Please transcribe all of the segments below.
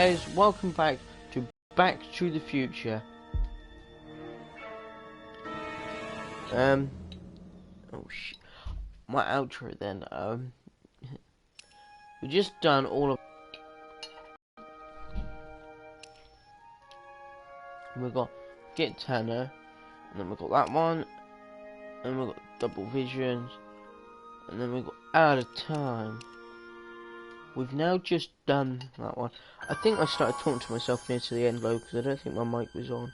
Guys, welcome back to the Future. Oh shit. My outro then. We just done all of. We got Get Tanner, and then we got that one, and we got Double Visions, and then we got Out of Time. We've now just done that one. I think I started talking to myself near to the end though, because I don't think my mic was on.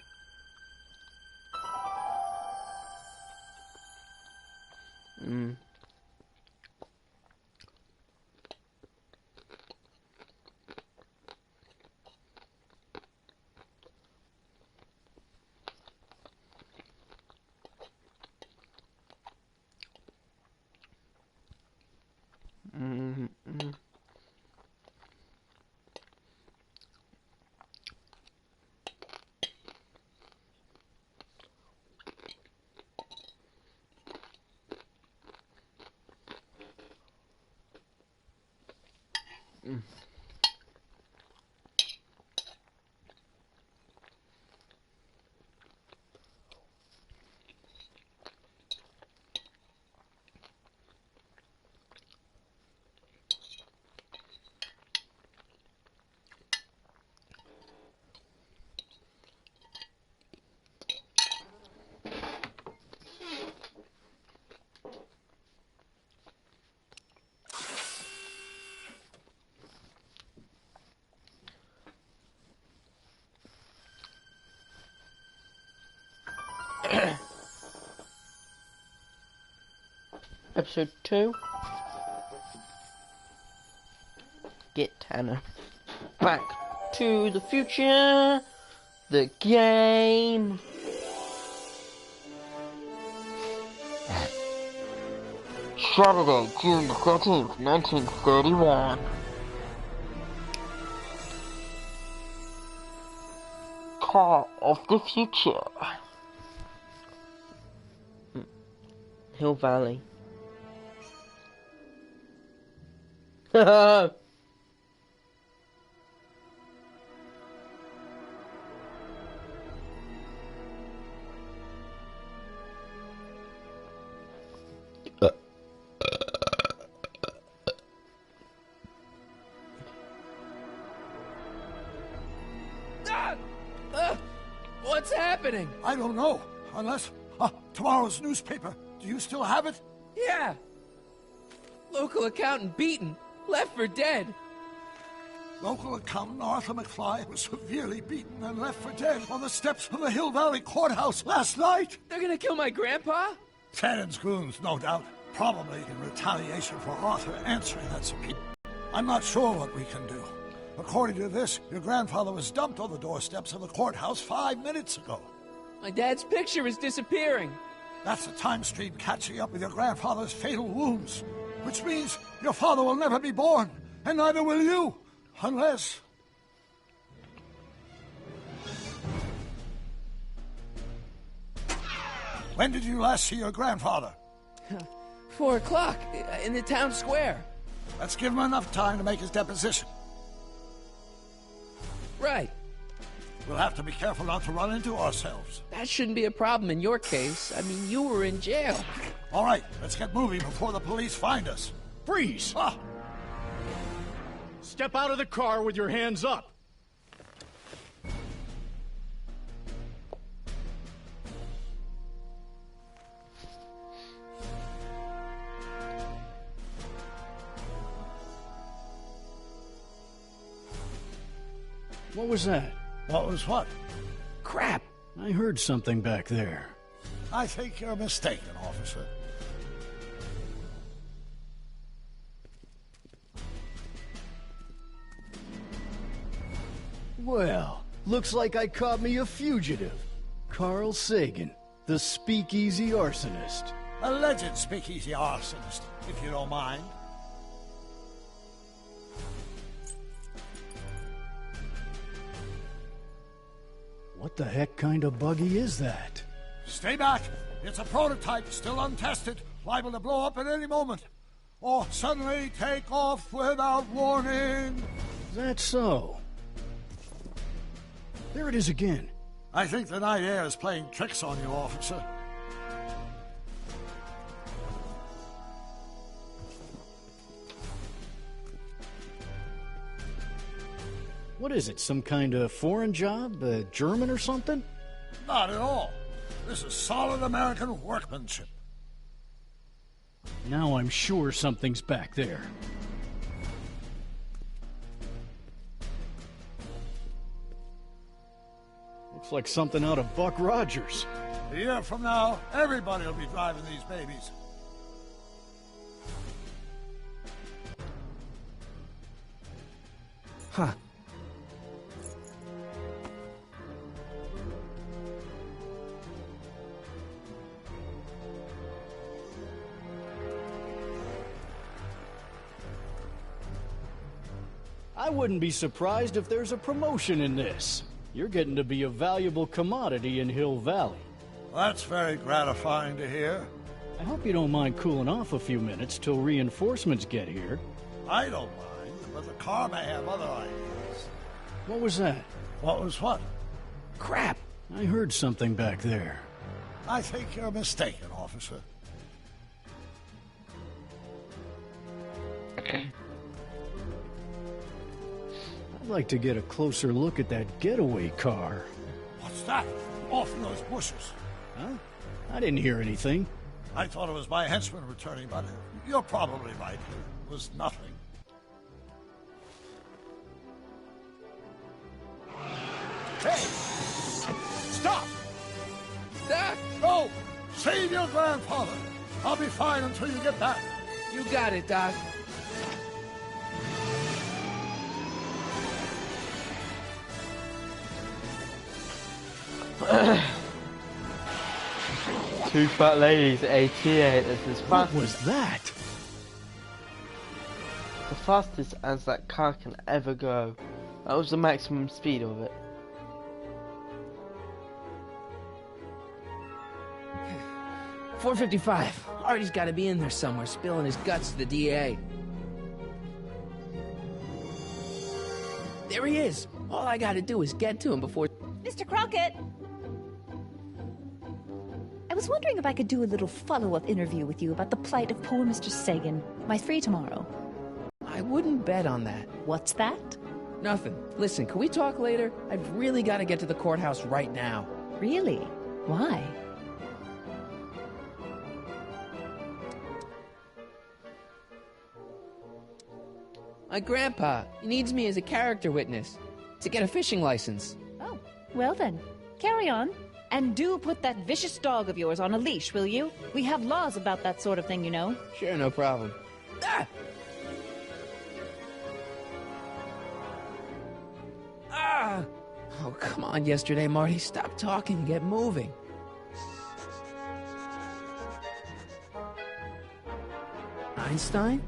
Episode 2. Get Tanner. Back to the Future. The game. Saturday, June 13th, 1931. Car of the Future. Hill Valley. What's happening? I don't know, unless tomorrow's newspaper. Do you still have it? Yeah. Local accountant beaten, left for dead. Local accountant Arthur McFly was severely beaten and left for dead on the steps of the Hill Valley Courthouse last night. They're gonna kill my grandpa? Shannon's goons, no doubt. Probably in retaliation for Arthur answering that subpoena. I'm not sure what we can do. According to this, your grandfather was dumped on the doorsteps of the courthouse 5 minutes ago. My dad's picture is disappearing. That's the time stream catching up with your grandfather's fatal wounds. Which means your father will never be born, and neither will you, unless... When did you last see your grandfather? 4 o'clock, in the town square. Let's give him enough time to make his deposition. Right. We'll have to be careful not to run into ourselves. That shouldn't be a problem in your case. I mean, you were in jail. All right, let's get moving before the police find us. Freeze! Step out of the car with your hands up. What was that? What was what? Crap! I heard something back there. I think you're mistaken, officer. Well, looks like I caught me a fugitive. Carl Sagan, the speakeasy arsonist. Alleged speakeasy arsonist, if you don't mind. What the heck kind of buggy is that? Stay back. It's a prototype, still untested, liable to blow up at any moment. Or suddenly take off without warning. Is that so? There it is again. I think the night air is playing tricks on you, officer. What is it, some kind of foreign job? German or something? Not at all. This is solid American workmanship. Now I'm sure something's back there. Looks like something out of Buck Rogers. A year from now, everybody will be driving these babies. Huh. I wouldn't be surprised if there's a promotion in this. You're getting to be a valuable commodity in Hill Valley. That's very gratifying to hear. I hope you don't mind cooling off a few minutes till reinforcements get here. I don't mind, but the car may have other ideas. What was that? What was what? Crap! I heard something back there. I think you're mistaken, officer. I'd like to get a closer look at that getaway car. What's that? Off in those bushes. Huh? I didn't hear anything. I thought it was my henchman returning, but you're probably right. It was nothing. Hey! Stop! Doc! Go! Save your grandfather! I'll be fine until you get back. You got it, Doc. Two fat ladies, 88. This is What fast. was that? The fastest as that car can ever go. That was the maximum speed of it. .455. Artie's got to be in there somewhere, spilling his guts to the DA. There he is. All I got to do is get to him before... Mr. Crockett! I was wondering if I could do a little follow-up interview with you about the plight of poor Mr. Sagan. Am I free tomorrow? I wouldn't bet on that. What's that? Nothing. Listen, can we talk later? I've really got to get to the courthouse right now. Really? Why? My grandpa, he needs me as a character witness to get a fishing license. Oh, well then. Carry on. And do put that vicious dog of yours on a leash, will you? We have laws about that sort of thing, you know. Sure, no problem. Ah! Ah! Oh, come on, yesterday, Marty. Stop talking. Get moving. Einstein?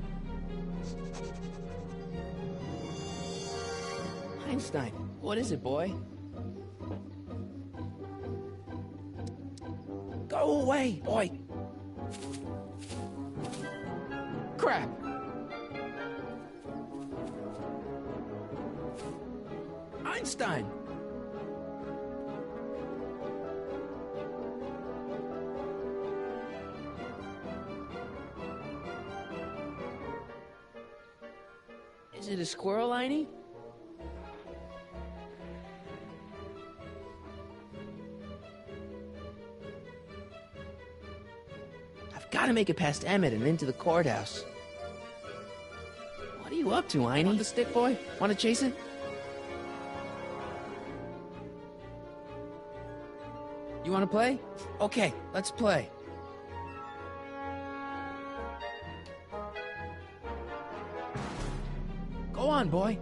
Einstein, what is it, boy? Go away, boy! Crap! Einstein! Is it a squirrel, Einie? Gotta make it past Emmett and into the courthouse. What are you up to, Einie? Want the stick, boy? Want to chase it? You want to play? Okay, let's play. Go on, boy.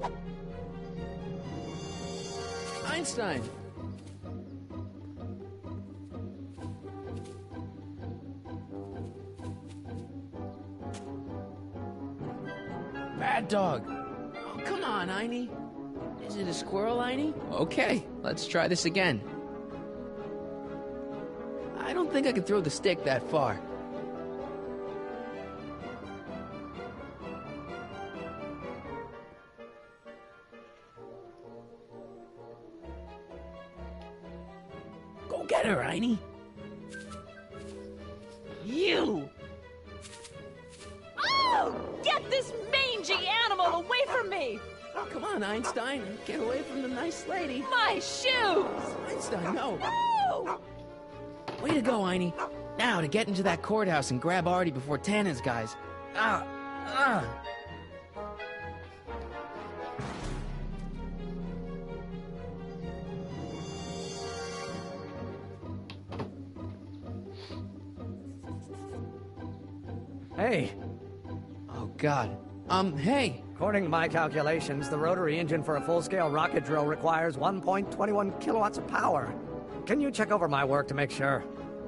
Einstein. Bad dog. Oh, come on, Einie. Is it a squirrel, Einie? Okay, let's try this again. I don't think I can throw the stick that far. get her, Einie. You! Oh! Get this mangy animal away from me! Come on, Einstein. Get away from the nice lady. My shoes! Einstein, no. Oh! Way to go, Einie. Now, to get into that courthouse and grab Artie before Tannen's guys. Hey, Oh, God. Hey. according to my calculations, the rotary engine for a full-scale rocket drill requires 1.21 kilowatts of power. Can you check over my work to make sure?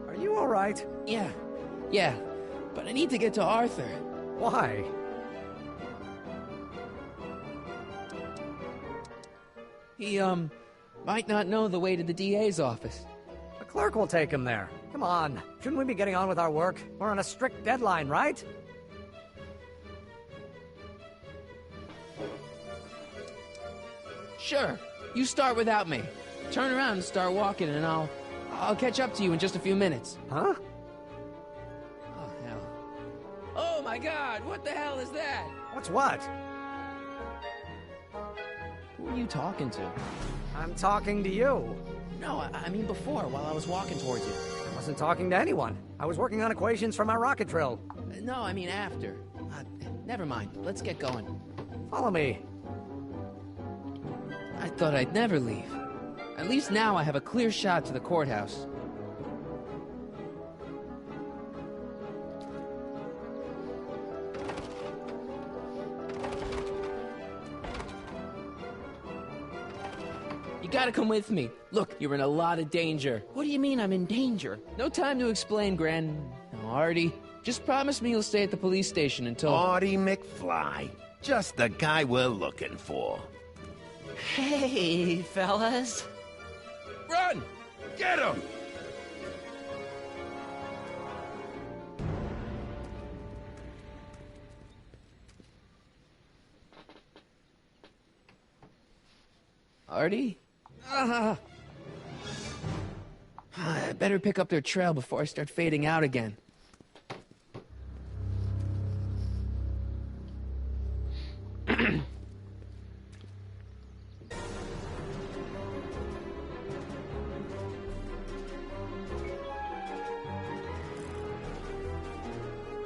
Are you all right? Yeah. But I need to get to Arthur. Why? He, might not know the way to the DA's office. The clerk will take him there. Come on, shouldn't we be getting on with our work? We're on a strict deadline, right? Sure. You start without me. Turn around and start walking, and I'll catch up to you in just a few minutes. Huh? Oh, hell. Oh, my God! What the hell is that? What's what? Who are you talking to? I'm talking to you. No, I mean before, while I was walking towards you. I wasn't talking to anyone. I was working on equations for my rocket drill. No, I mean after. Never mind. Let's get going. Follow me. I thought I'd never leave. At least now I have a clear shot to the courthouse. You gotta come with me. Look, you're in a lot of danger. What do you mean I'm in danger? No time to explain, Gran. No, Artie. Just promise me you'll stay at the police station until... Artie McFly. Just the guy we're looking for. Hey, fellas. Run! Get him! Artie? I better pick up their trail before I start fading out again.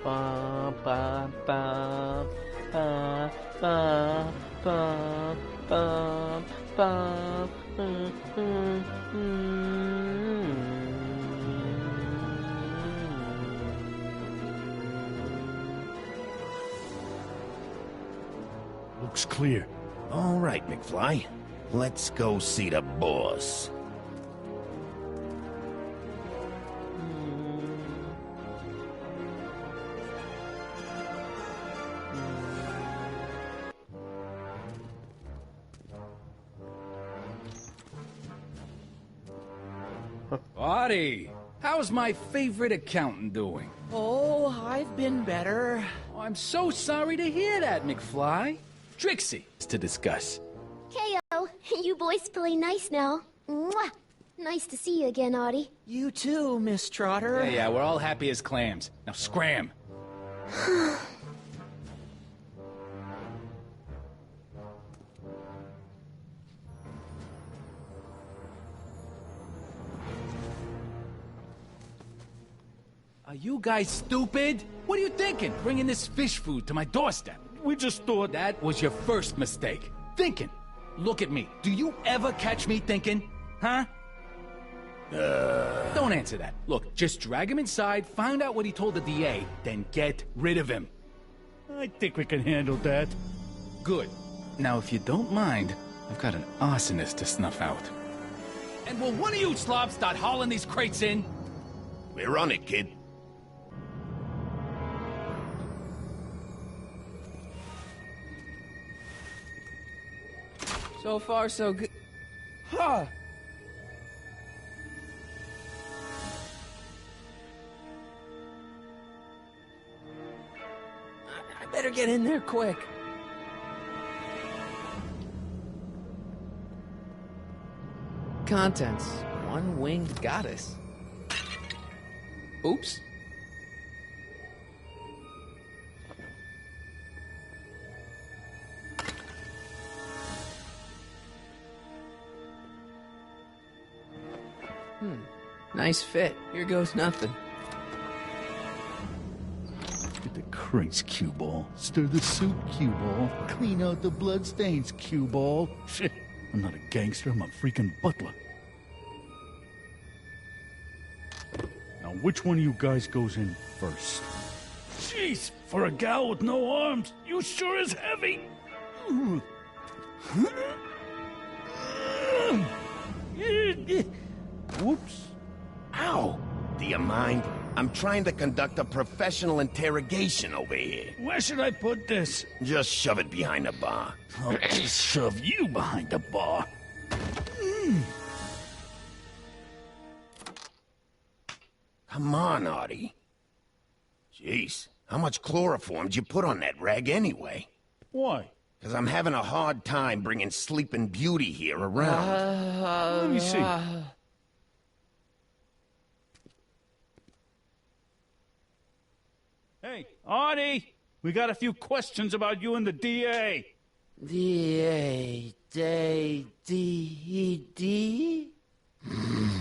Ba ba ba ba ba ba ba ba. Looks clear. All right, McFly. Let's go see the boss. Artie, how's my favorite accountant doing? Oh, I've been better. Oh, I'm so sorry to hear that, McFly. Trixie is to discuss. K.O., you boys play nice now. Mwah! Nice to see you again, Artie. You too, Miss Trotter. Yeah, we're all happy as clams. Now scram. Are you guys stupid? What are you thinking, bringing this fish food to my doorstep? We just thought that was your first mistake. Thinking. Look at me. Do you ever catch me thinking? Huh? Don't answer that. Look, just drag him inside, find out what he told the DA, then get rid of him. I think we can handle that. Good. Now, if you don't mind, I've got an arsonist to snuff out. And will one of you slobs start hauling these crates in? We're on it, kid. So far, so good. Huh. I better get in there quick. Contents. One-winged goddess. Oops. Nice fit. Here goes nothing. Get the crates, cue ball. Stir the soup, cue ball. Clean out the bloodstains, cue ball. Shit, I'm not a gangster, I'm a freaking butler. Now, which one of you guys goes in first? Jeez, for a gal with no arms, you sure is heavy. Whoops. Ow! Do you mind? I'm trying to conduct a professional interrogation over here. Where should I put this? Just shove it behind the bar. I'll just shove you behind the bar. Come on, Artie. Jeez, how much chloroform did you put on that rag anyway? Why? Because I'm having a hard time bringing Sleeping Beauty here around. Let me see. Hey, Artie! We got a few questions about you and the DA. D-A... D-D...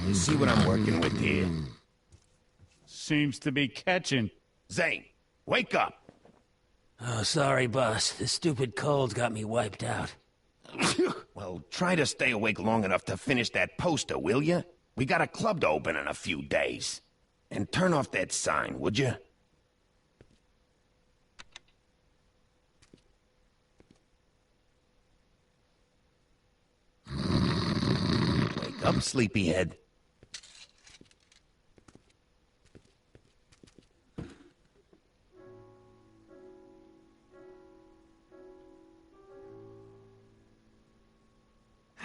You see what I'm working with here? Seems to be catching. Zane, wake up! Oh, sorry, boss. The stupid cold got me wiped out. Well, try to stay awake long enough to finish that poster, will you? We got a club to open in a few days. And turn off that sign, would you? Wake up, sleepyhead.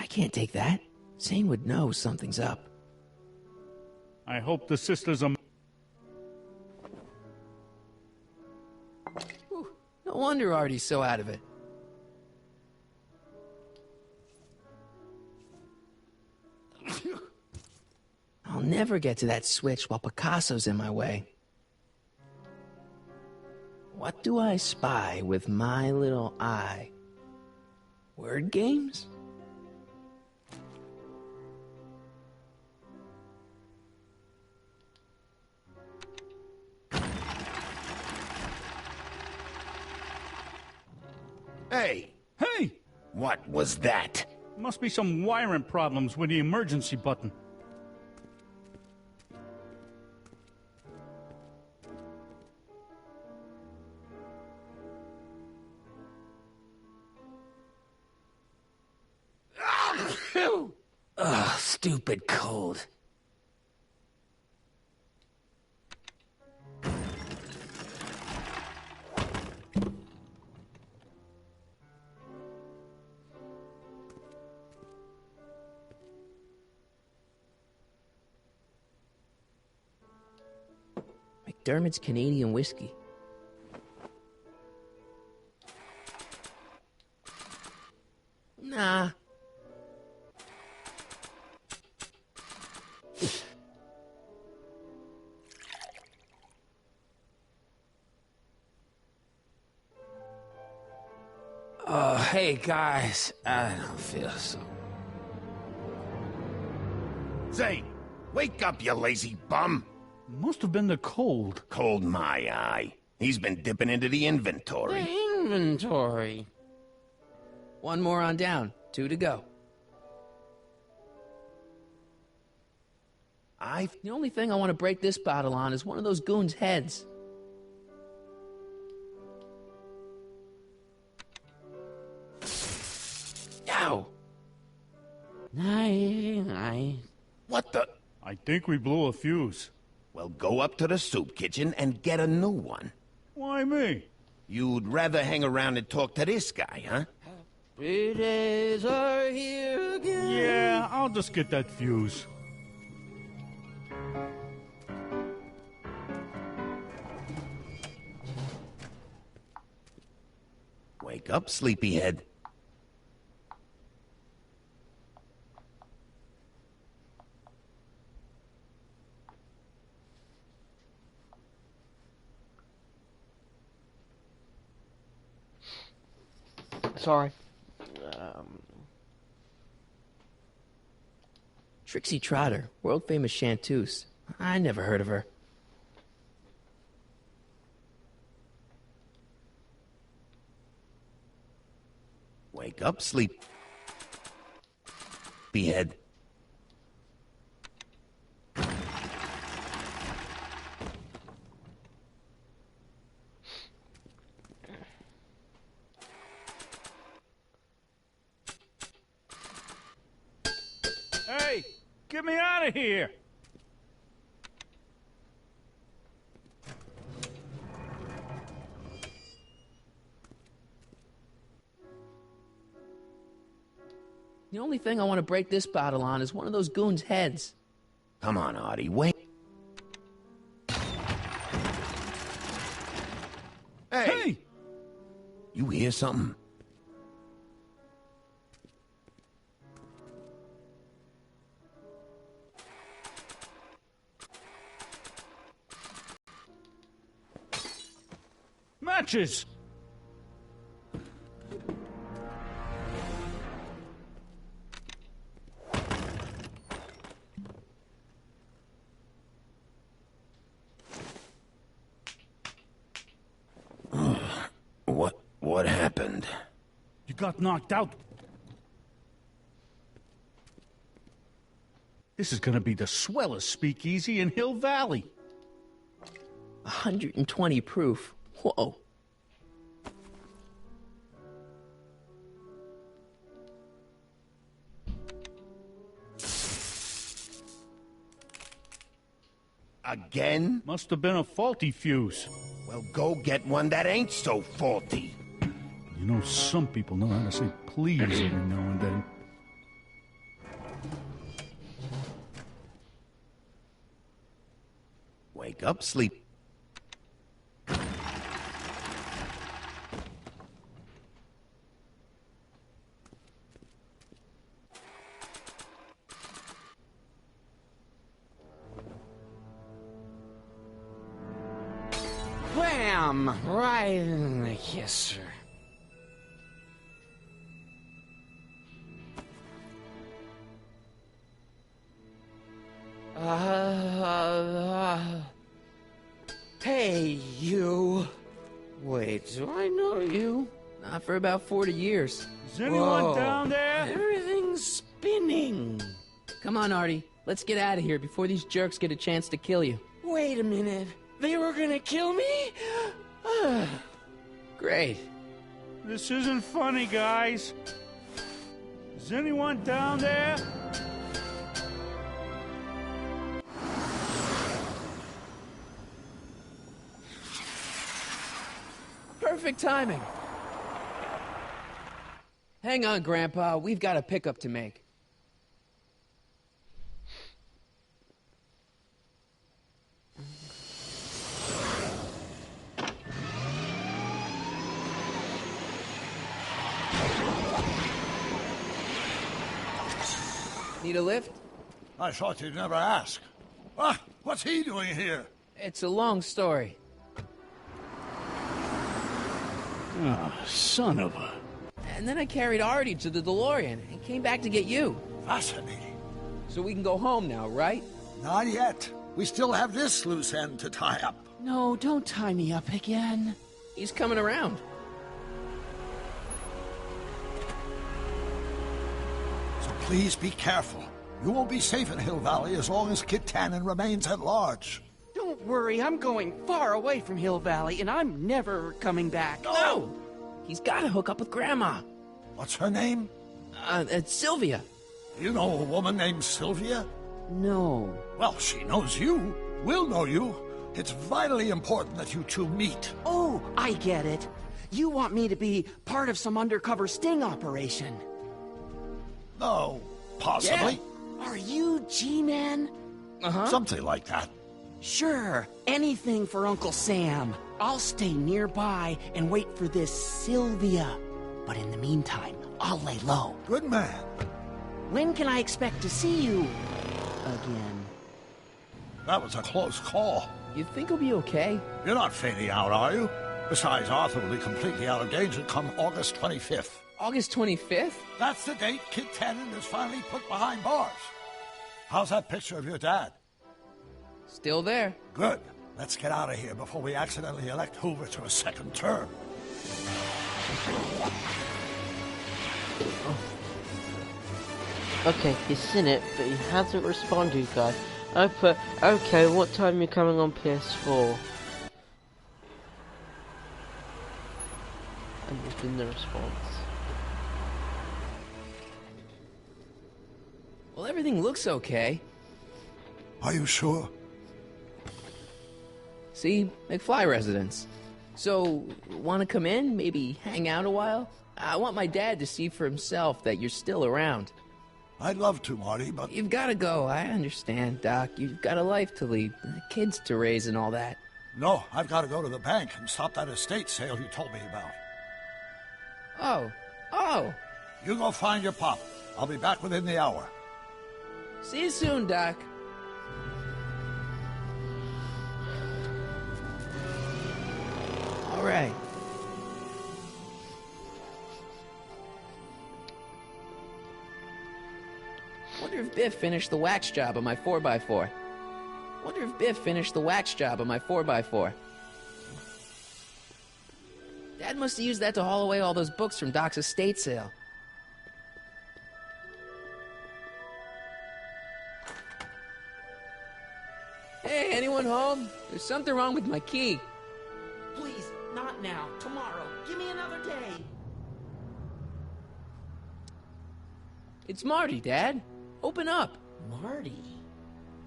I can't take that. Zane would know something's up. I hope the sisters are... Whew, no wonder Artie's so out of it. I'll never get to that switch while Picasso's in my way. What do I spy with my little eye? Word games? Hey! Hey! What was that? Must be some wiring problems with the emergency button. Ugh, stupid cold. McDermott's Canadian whiskey. Nah. Oh, hey guys, I don't feel so... Zane, wake up, you lazy bum! Must have been the cold. Cold my eye. He's been dipping into the inventory. The inventory. One more on down. 2 to go. The only thing I want to break this bottle on is one of those goons' heads. Ow! Night. What the? I think we blew a fuse. Well, go up to the soup kitchen and get a new one. Why me? You'd rather hang around and talk to this guy, huh? Happy days are here again. Yeah, I'll just get that fuse. Wake up, sleepyhead. sorry. Trixie Trotter, world-famous chanteuse. I never heard of her. Wake up, sleep. Behead. Hey, get me out of here! The only thing I want to break this battle on is one of those goons' heads. Come on, Artie, wait. Hey! You hear something? Matches! What happened? You got knocked out. This is gonna be the swellest speakeasy in Hill Valley. 120 proof. Whoa. Again? Must have been a faulty fuse. Well, go get one that ain't so faulty. You know, some people know how to say please every now and then. Wake up, sleep. Wham! Right in the kisser. Hey, you. Wait, do I know you? Not for about 40 years. Is anyone down there? Everything's spinning. Come on, Artie. Let's get out of here before these jerks get a chance to kill you. Wait a minute. They were gonna kill me? Great. This isn't funny, guys. Is anyone down there? Perfect timing. Hang on, Grandpa. We've got a pickup to make. Need a lift? I thought you'd never ask. Ah, what's he doing here? It's a long story. Oh, son of a... And then I carried Artie to the DeLorean and came back to get you. Fascinating. So we can go home now, right? Not yet. We still have this loose end to tie up. No, don't tie me up again. He's coming around. So please be careful. You won't be safe in Hill Valley as long as Kit Tannen remains at large. Don't worry, I'm going far away from Hill Valley, and I'm never coming back. No! He's got to hook up with Grandma. What's her name? It's Sylvia. You know a woman named Sylvia? No. Well, she knows you. We'll know you. It's vitally important that you two meet. Oh, I get it. You want me to be part of some undercover sting operation. No, possibly. Yeah. Are you G-Man? Something like that. Sure, anything for Uncle Sam. I'll stay nearby and wait for this Sylvia. But in the meantime, I'll lay low. Good man. When can I expect to see you again? That was a close call. You think he'll be okay? You're not fading out, are you? Besides, Arthur will be completely out of danger come August 25th. August 25th? That's the date Kid Tannen is finally put behind bars. How's that picture of your dad? Still there. Good. Let's get out of here before we accidentally elect Hoover to a second term. Okay, he's seen it, but he hasn't responded, guys. I put, okay, what time are you coming on PS4? And there's been no response. Well, everything looks okay. Are you sure? See, McFly residence. So, want to come in? Maybe hang out a while? I want my dad to see for himself that you're still around. I'd love to, Marty, but... You've got to go. I understand, Doc. You've got a life to lead, kids to raise and all that. No, I've got to go to the bank and stop that estate sale you told me about. Oh. You go find your pop. I'll be back within the hour. See you soon, Doc. All right. Wonder if Biff finished the wax job on my 4x4. Dad must have used that to haul away all those books from Doc's estate sale. Hey, anyone home? There's something wrong with my key. Please, not now. Tomorrow. Give me another day. It's Marty, Dad. Open up. Marty?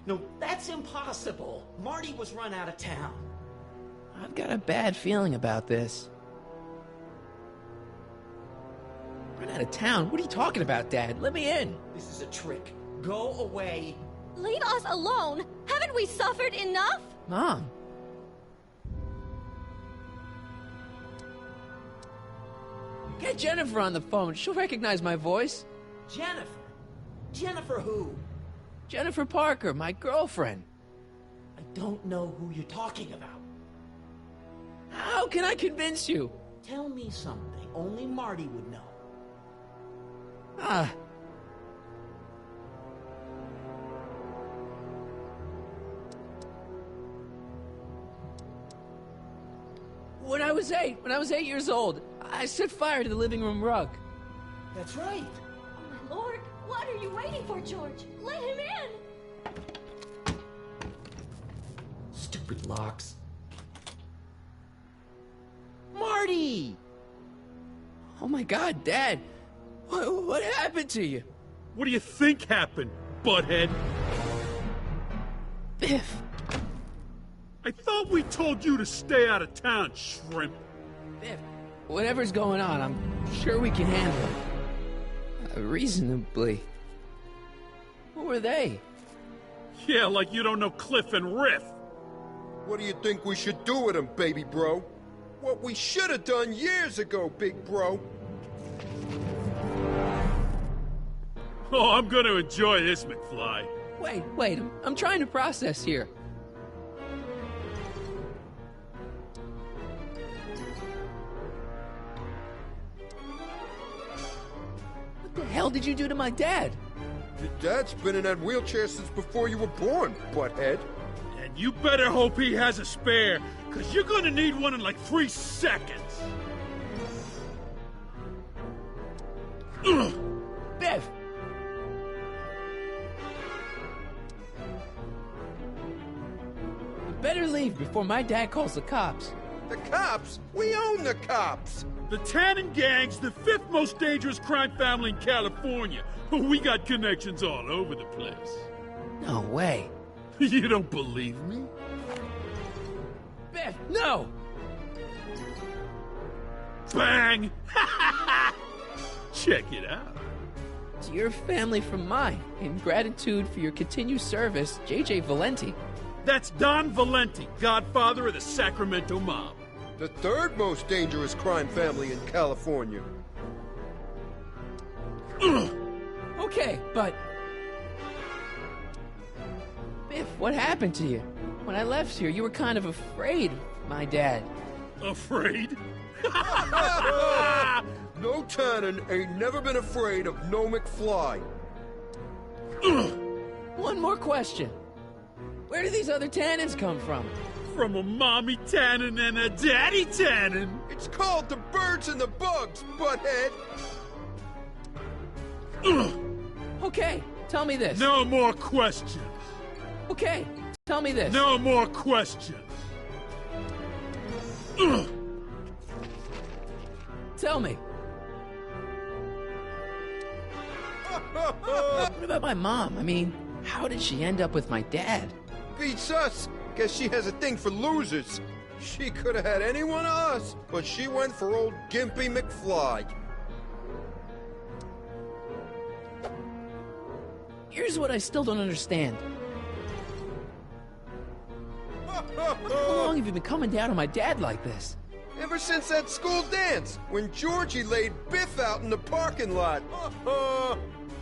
No, that's impossible. Marty was run out of town. I've got a bad feeling about this. Run out of town? What are you talking about, Dad? Let me in. This is a trick. Go away. Leave us alone! Haven't we suffered enough? Mom. Get Jennifer on the phone. She'll recognize my voice. Jennifer? Jennifer who? Jennifer Parker, my girlfriend. I don't know who you're talking about. How can I convince you? Tell me something only Marty would know. When I was 8 years old, I set fire to the living room rug. That's right. Oh my lord, what are you waiting for, George? Let him in! Stupid locks. Marty! Oh my God, Dad! What happened to you? What do you think happened, butthead? Biff! I thought we told you to stay out of town, shrimp. Biff, whatever's going on, I'm sure we can handle it. Reasonably. Who were they? Yeah, like you don't know Cliff and Riff. What do you think we should do with him, baby bro? What we should have done years ago, big bro. Oh, I'm gonna enjoy this, McFly. Wait, I'm trying to process here. What the hell did you do to my dad? Your dad's been in that wheelchair since before you were born, butthead. And you better hope he has a spare, because you're gonna need one in like 3 seconds. Ugh. Biff! You better leave before my dad calls the cops. The cops? We own the cops! The Tannen Gang's the 5th most dangerous crime family in California. We got connections all over the place. No way. You don't believe me? Biff, no! Bang! Check it out. To your family from mine, in gratitude for your continued service, J.J. Valenti. That's Don Valenti, godfather of the Sacramento Mob. The 3rd most dangerous crime family in California. Okay, but... Biff, what happened to you? When I left here, you were kind of afraid of my dad. Afraid? No Tannen ain't never been afraid of no McFly. One more question. Where do these other Tannens come from? From a mommy Tannen and a daddy Tannen. It's called the birds and the bugs, butthead. Okay, tell me this. No more questions. Okay, tell me this. No more questions. Tell me. What about my mom? I mean, how did she end up with my dad? Beats us. Guess she has a thing for losers. She could have had any one of us, but she went for old Gimpy McFly. Here's what I still don't understand. How long have you been coming down on my dad like this? Ever since that school dance, when Georgie laid Biff out in the parking lot.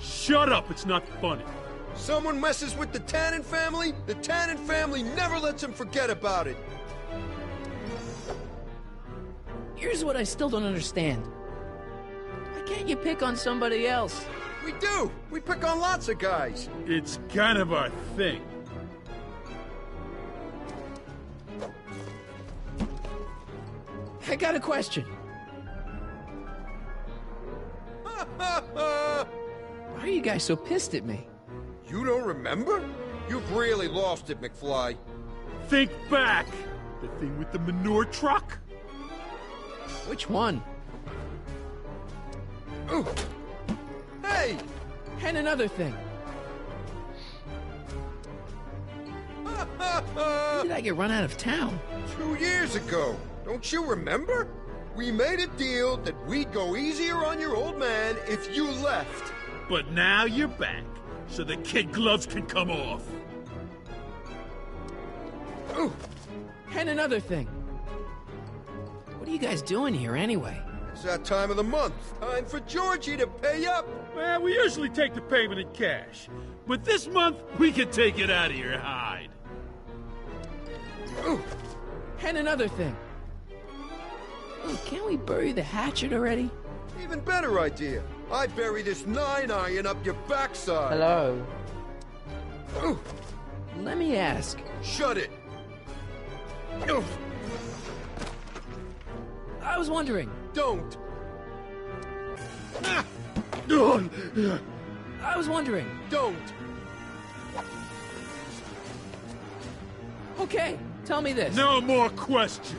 Shut up, it's not funny. Someone messes with the Tannen family never lets him forget about it. Here's what I still don't understand. Why can't you pick on somebody else? We do! We pick on lots of guys. It's kind of our thing. I got a question. Why are you guys so pissed at me? You don't remember? You've really lost it, McFly. Think back. The thing with the manure truck? Which one? Ooh. Hey! And another thing. When did I get run out of town? 2 years ago. Don't you remember? We made a deal that we'd go easier on your old man if you left. But now you're back, so the kid gloves can come off. Ooh. And another thing. What are you guys doing here anyway? It's that time of the month. Time for Georgie to pay up. Well, we usually take the payment in cash. But this month, we can take it out of your hide. Ooh. And another thing. Hey, can't we bury the hatchet already? Even better idea. I bury this 9-iron up your backside. Hello. Ooh. Let me ask. Shut it. Ooh. I was wondering. Don't. I was wondering. Don't. Okay, tell me this. No more questions.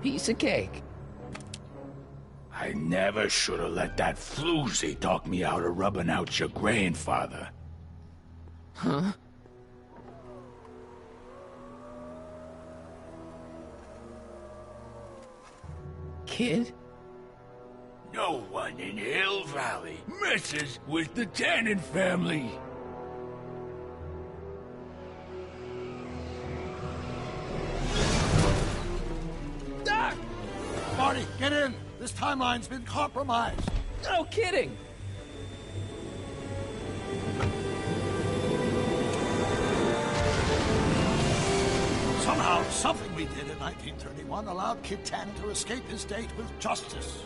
Piece of cake. I never should have let that floozy talk me out of rubbing out your grandfather. Huh? Kid? No one in Hill Valley messes with the Tannen family. Doc! Marty, get in! This timeline's been compromised. No kidding! Somehow, something we did in 1931 allowed Kid Tannen to escape his date with justice.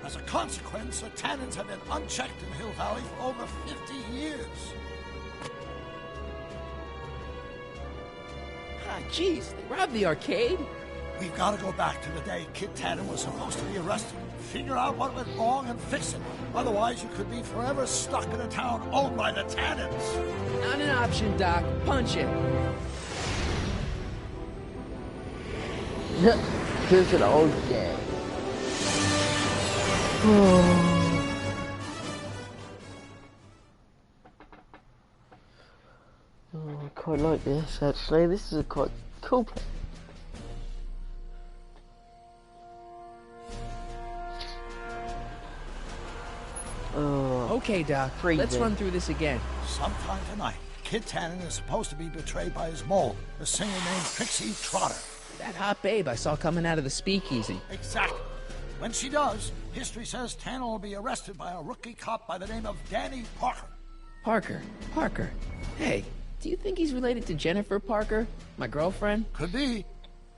As a consequence, the Tannens have been unchecked in Hill Valley for over 50 years. Ah, jeez, they robbed the arcade? We've got to go back to the day Kid Tannen was supposed to be arrested. Figure out what went wrong and fix it. Otherwise, you could be forever stuck in a town owned by the Tannens. Not an option, Doc. Punch it. Here's an old day. I quite like this actually. This is a quite cool place. Okay, Doc. Let's run through this again. Sometime tonight, Kid Tannen is supposed to be betrayed by his mole, a singer named Trixie Trotter. That hot babe I saw coming out of the speakeasy. Exactly. When she does, history says Tannen will be arrested by a rookie cop by the name of Danny Parker. Parker. Hey, do you think he's related to Jennifer Parker, my girlfriend? Could be.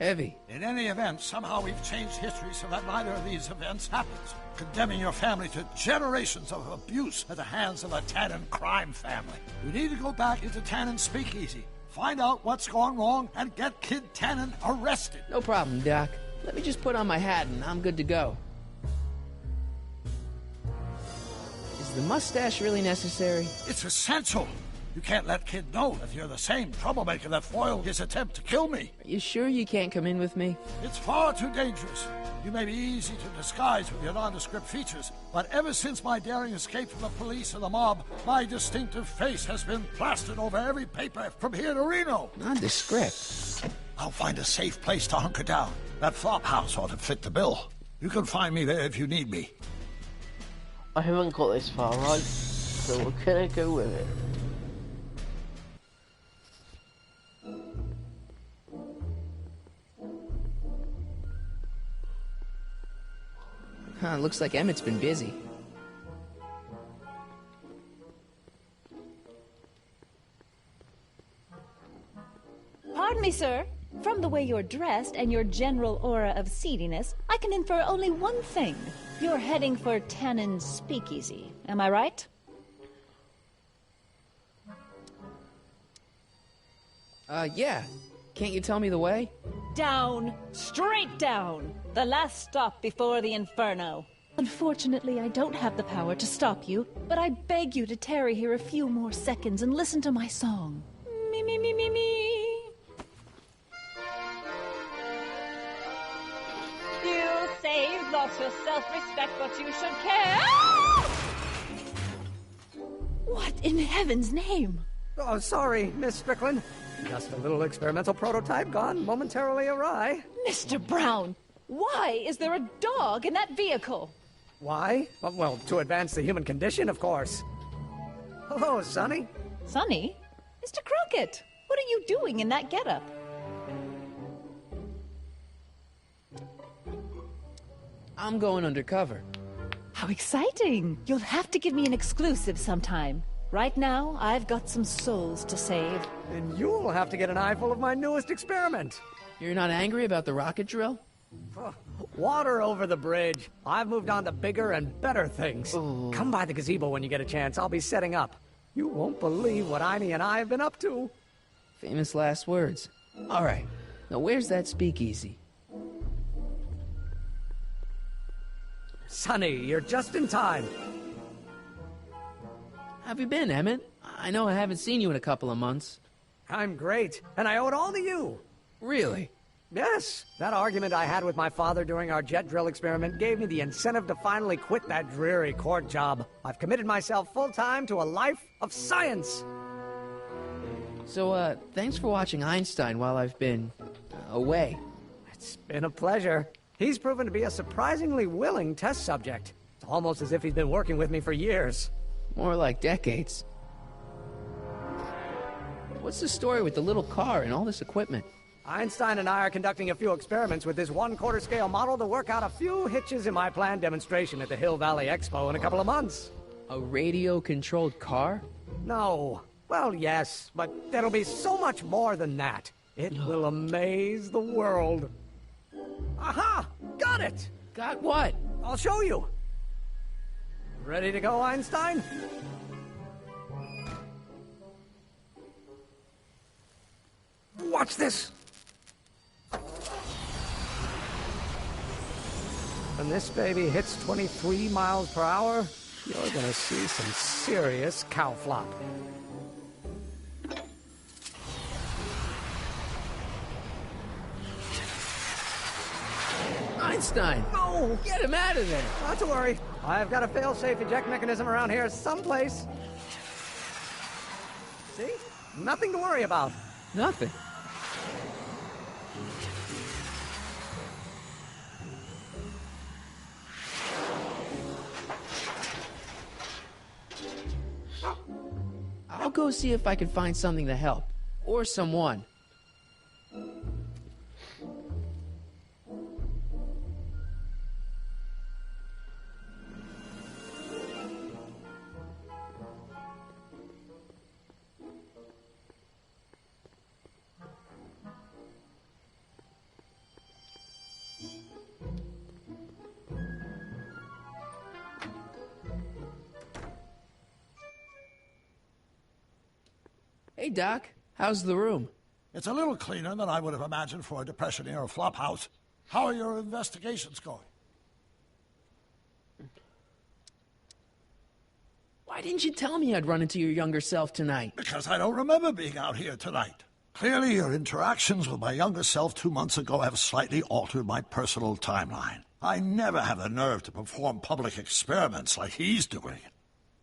Heavy. In any event, somehow we've changed history so that neither of these events happens, condemning your family to generations of abuse at the hands of the Tannen crime family. We need to go back into Tannen's speakeasy, find out what's gone wrong, and get Kid Tannen arrested. No problem, Doc. Let me just put on my hat and I'm good to go. Is the mustache really necessary? It's essential. You can't let Kid know that you're the same troublemaker that foiled his attempt to kill me. Are you sure you can't come in with me? It's far too dangerous. You may be easy to disguise with your nondescript features, but ever since my daring escape from the police and the mob, my distinctive face has been plastered over every paper from here to Reno. Nondescript? I'll find a safe place to hunker down. That flop house ought to fit the bill. You can find me there if you need me. I haven't got this far, right? So we're gonna go with it. Looks like Emmett's been busy. Pardon me, sir. From the way you're dressed and your general aura of seediness, I can infer only one thing. You're heading for Tannen's speakeasy. Am I right? Yeah. Can't you tell me the way? Down. Straight down. The last stop before the Inferno. Unfortunately, I don't have the power to stop you, but I beg you to tarry here a few more seconds and listen to my song. Me, me, me, me, me. You say you've lost your self-respect, but you should care. What in heaven's name? Oh, sorry, Miss Strickland. Just a little experimental prototype gone momentarily awry. Mr. Brown, why is there a dog in that vehicle? Why? Well, to advance the human condition, of course. Hello, Sonny. Sonny? Mr. Crockett, what are you doing in that getup? I'm going undercover. How exciting! You'll have to give me an exclusive sometime. Right now, I've got some souls to save. And you'll have to get an eyeful of my newest experiment. You're not angry about the rocket drill? Water over the bridge. I've moved on to bigger and better things. Ooh. Come by the gazebo when you get a chance. I'll be setting up. You won't believe what Iny and I have been up to. Famous last words. All right. Now where's that speakeasy? Sonny, you're just in time. How have you been, Emmett? I know I haven't seen you in a couple of months. I'm great, and I owe it all to you. Really? Yes. That argument I had with my father during our jet drill experiment gave me the incentive to finally quit that dreary court job. I've committed myself full-time to a life of science. So, thanks for watching Einstein while I've been away. It's been a pleasure. He's proven to be a surprisingly willing test subject. It's almost as if he's been working with me for years. More like decades. What's the story with the little car and all this equipment? Einstein and I are conducting a few experiments with this 1/4 scale model to work out a few hitches in my planned demonstration at the Hill Valley Expo in a couple of months. A radio-controlled car? No. Well, yes, but there'll be so much more than that. It will amaze the world. Aha! Got it! Got what? I'll show you. Ready to go, Einstein? Watch this! When this baby hits 23 miles per hour, you're gonna see some serious cow flop. Einstein! No! Get him out of there! Not to worry. I've got a fail-safe eject mechanism around here someplace. See? Nothing to worry about. Nothing. I'll go see if I can find something to help. Or someone. Hey, Doc. How's the room? It's a little cleaner than I would have imagined for a Depression-era flophouse. How are your investigations going? Why didn't you tell me I'd run into your younger self tonight? Because I don't remember being out here tonight. Clearly, your interactions with my younger self 2 months ago have slightly altered my personal timeline. I never have the nerve to perform public experiments like he's doing.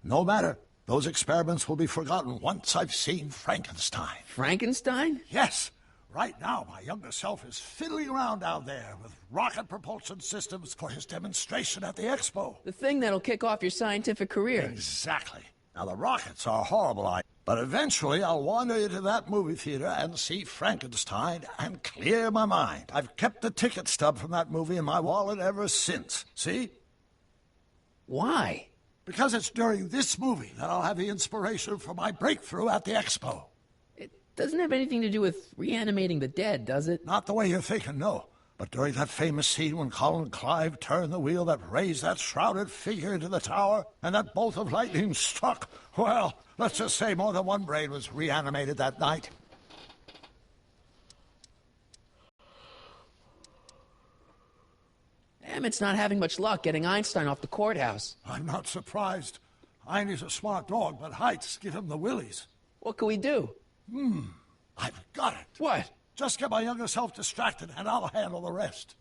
No matter. Those experiments will be forgotten once I've seen Frankenstein. Frankenstein? Yes. Right now, my younger self is fiddling around down there with rocket propulsion systems for his demonstration at the expo. The thing that'll kick off your scientific career. Exactly. Now, the rockets are a horrible idea, but eventually I'll wander into that movie theater and see Frankenstein and clear my mind. I've kept the ticket stub from that movie in my wallet ever since. See? Why? Because it's during this movie that I'll have the inspiration for my breakthrough at the expo. It doesn't have anything to do with reanimating the dead, does it? Not the way you're thinking, no. But during that famous scene when Colin Clive turned the wheel that raised that shrouded figure into the tower, and that bolt of lightning struck, well, let's just say more than one brain was reanimated that night. Emmett's not having much luck getting Einstein off the courthouse. I'm not surprised. Einstein's a smart dog, but heights give him the willies. What can we do? I've got it. What? Just get my younger self distracted, and I'll handle the rest.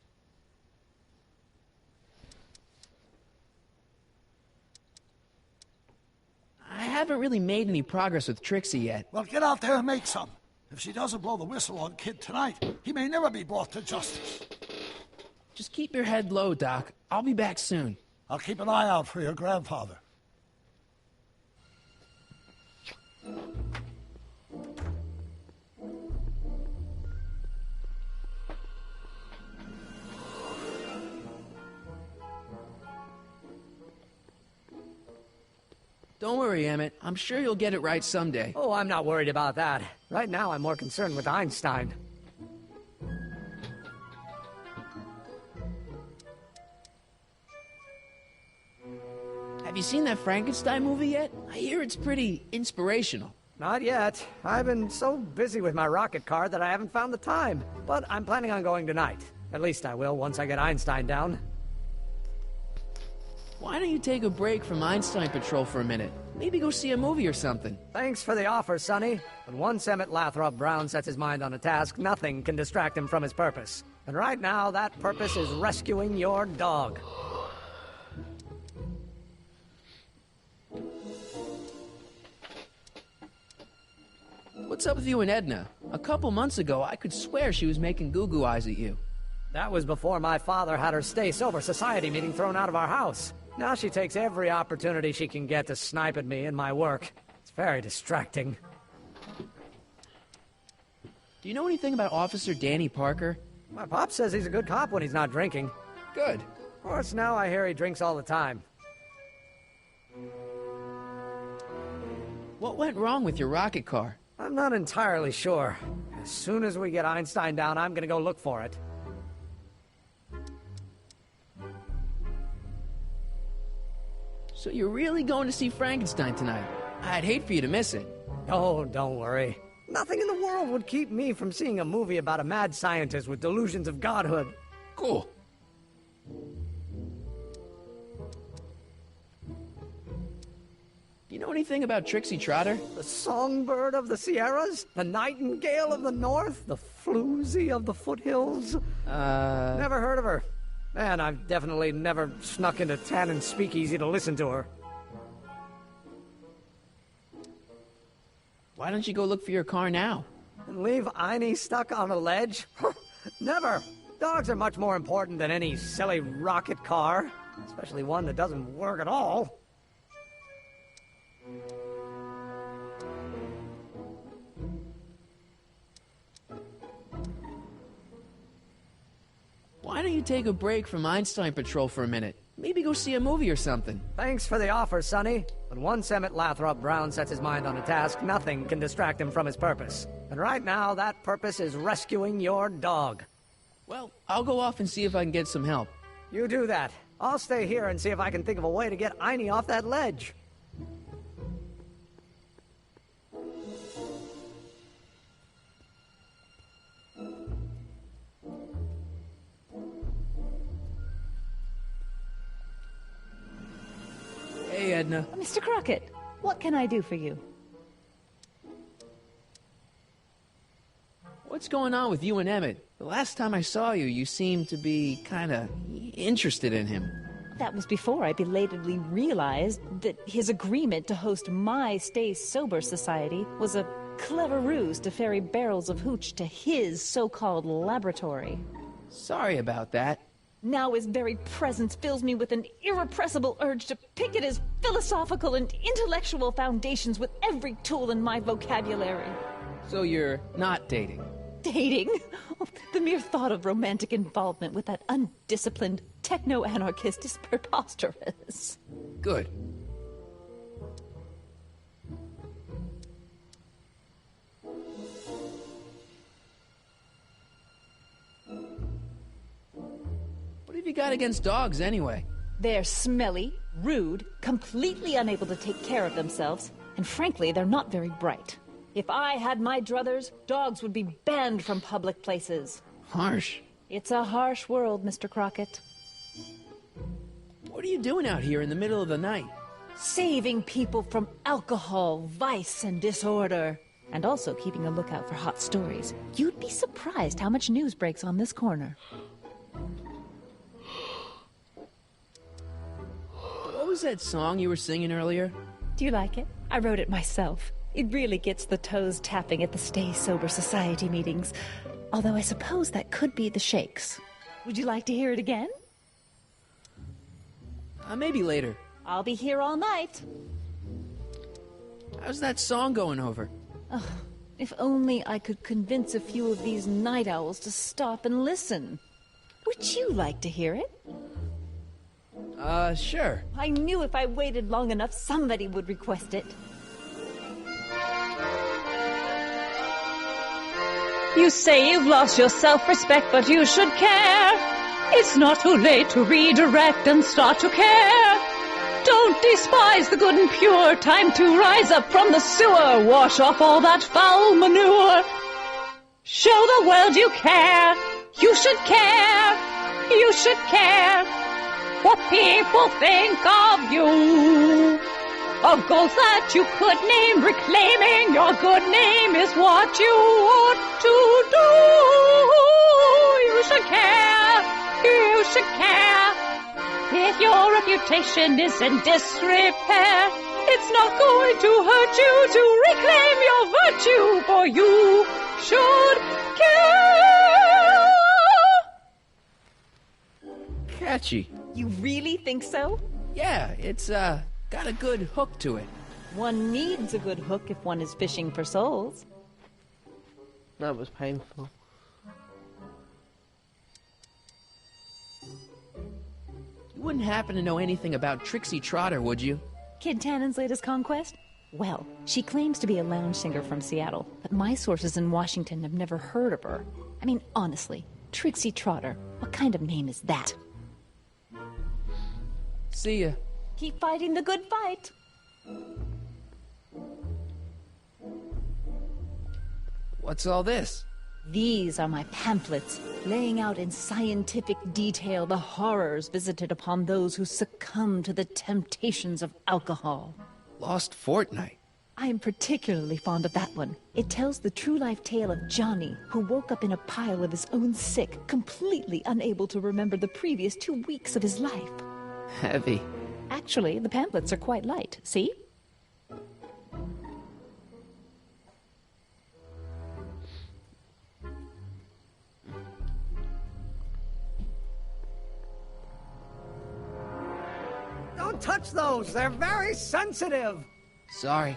I haven't really made any progress with Trixie yet. Well, get out there and make some. If she doesn't blow the whistle on Kid tonight, he may never be brought to justice. Just keep your head low, Doc. I'll be back soon. I'll keep an eye out for your grandfather. Don't worry, Emmett. I'm sure you'll get it right someday. Oh, I'm not worried about that. Right now, I'm more concerned with Einstein. Have you seen that Frankenstein movie yet? I hear it's pretty inspirational. Not yet. I've been so busy with my rocket car that I haven't found the time. But I'm planning on going tonight. At least I will once I get Einstein down. Why don't you take a break from Einstein Patrol for a minute? Maybe go see a movie or something. Thanks for the offer, Sonny. But once Emmett Lathrop Brown sets his mind on a task, nothing can distract him from his purpose. And right now, that purpose is rescuing your dog. What's up with you and Edna? A couple months ago, I could swear she was making goo-goo eyes at you. That was before my father had her stay-sober society meeting thrown out of our house. Now she takes every opportunity she can get to snipe at me and my work. It's very distracting. Do you know anything about Officer Danny Parker? My pop says he's a good cop when he's not drinking. Good. Of course, now I hear he drinks all the time. What went wrong with your rocket car? I'm not entirely sure. As soon as we get Einstein down, I'm gonna go look for it. So you're really going to see Frankenstein tonight? I'd hate for you to miss it. Oh, don't worry. Nothing in the world would keep me from seeing a movie about a mad scientist with delusions of godhood. Cool. You know anything about Trixie Trotter? The songbird of the Sierras? The nightingale of the north? The floozy of the foothills? Never heard of her. And I've definitely never snuck into Tannen's speakeasy to listen to her. Why don't you go look for your car now? And leave Einie stuck on a ledge? Never! Dogs are much more important than any silly rocket car. Especially one that doesn't work at all. Why don't you take a break from Einstein Patrol for a minute? Maybe go see a movie or something. Thanks for the offer, Sonny. But once Emmett Lathrop Brown sets his mind on a task, nothing can distract him from his purpose. And right now, that purpose is rescuing your dog. Well, I'll go off and see if I can get some help. You do that. I'll stay here and see if I can think of a way to get Einie off that ledge. Edna. Mr. Crockett, what can I do for you? What's going on with you and Emmett? The last time I saw you, you seemed to be kinda interested in him. That was before I belatedly realized that his agreement to host my Stay Sober Society was a clever ruse to ferry barrels of hooch to his so-called laboratory. Sorry about that. Now his very presence fills me with an irrepressible urge to pick at his philosophical and intellectual foundations with every tool in my vocabulary. So you're not dating? Dating? The mere thought of romantic involvement with that undisciplined techno-anarchist is preposterous. Good. What have you got against dogs, anyway? They're smelly, rude, completely unable to take care of themselves, and frankly, they're not very bright. If I had my druthers, dogs would be banned from public places. Harsh. It's a harsh world, Mr. Crockett. What are you doing out here in the middle of the night? Saving people from alcohol, vice, and disorder. And also keeping a lookout for hot stories. You'd be surprised how much news breaks on this corner. What was that song you were singing earlier? Do you like it? I wrote it myself. It really gets the toes tapping at the Stay Sober Society meetings. Although I suppose that could be the Shakes. Would you like to hear it again? Maybe later. I'll be here all night. How's that song going over? Oh, if only I could convince a few of these night owls to stop and listen. Would you like to hear it? Sure. I knew if I waited long enough, somebody would request it. You say you've lost your self-respect, but you should care. It's not too late to redirect and start to care. Don't despise the good and pure. Time to rise up from the sewer. Wash off all that foul manure. Show the world you care. You should care. You should care what people think of you. Of goals that you could name, reclaiming your good name is what you ought to do. You should care, you should care. If your reputation is in disrepair, it's not going to hurt you to reclaim your virtue, for you should care. Catchy. You really think so? Yeah, it's, got a good hook to it. One needs a good hook if one is fishing for souls. That was painful. You wouldn't happen to know anything about Trixie Trotter, would you? Kid Tannen's latest conquest? Well, she claims to be a lounge singer from Seattle, but my sources in Washington have never heard of her. I mean, honestly, Trixie Trotter, what kind of name is that? See ya. Keep fighting the good fight. What's all this? These are my pamphlets, laying out in scientific detail the horrors visited upon those who succumb to the temptations of alcohol. Lost Fortnight. I am particularly fond of that one. It tells the true life tale of Johnny, who woke up in a pile of his own sick, completely unable to remember the previous 2 weeks of his life. Heavy. Actually, the pamphlets are quite light, see? Don't touch those! They're very sensitive! Sorry.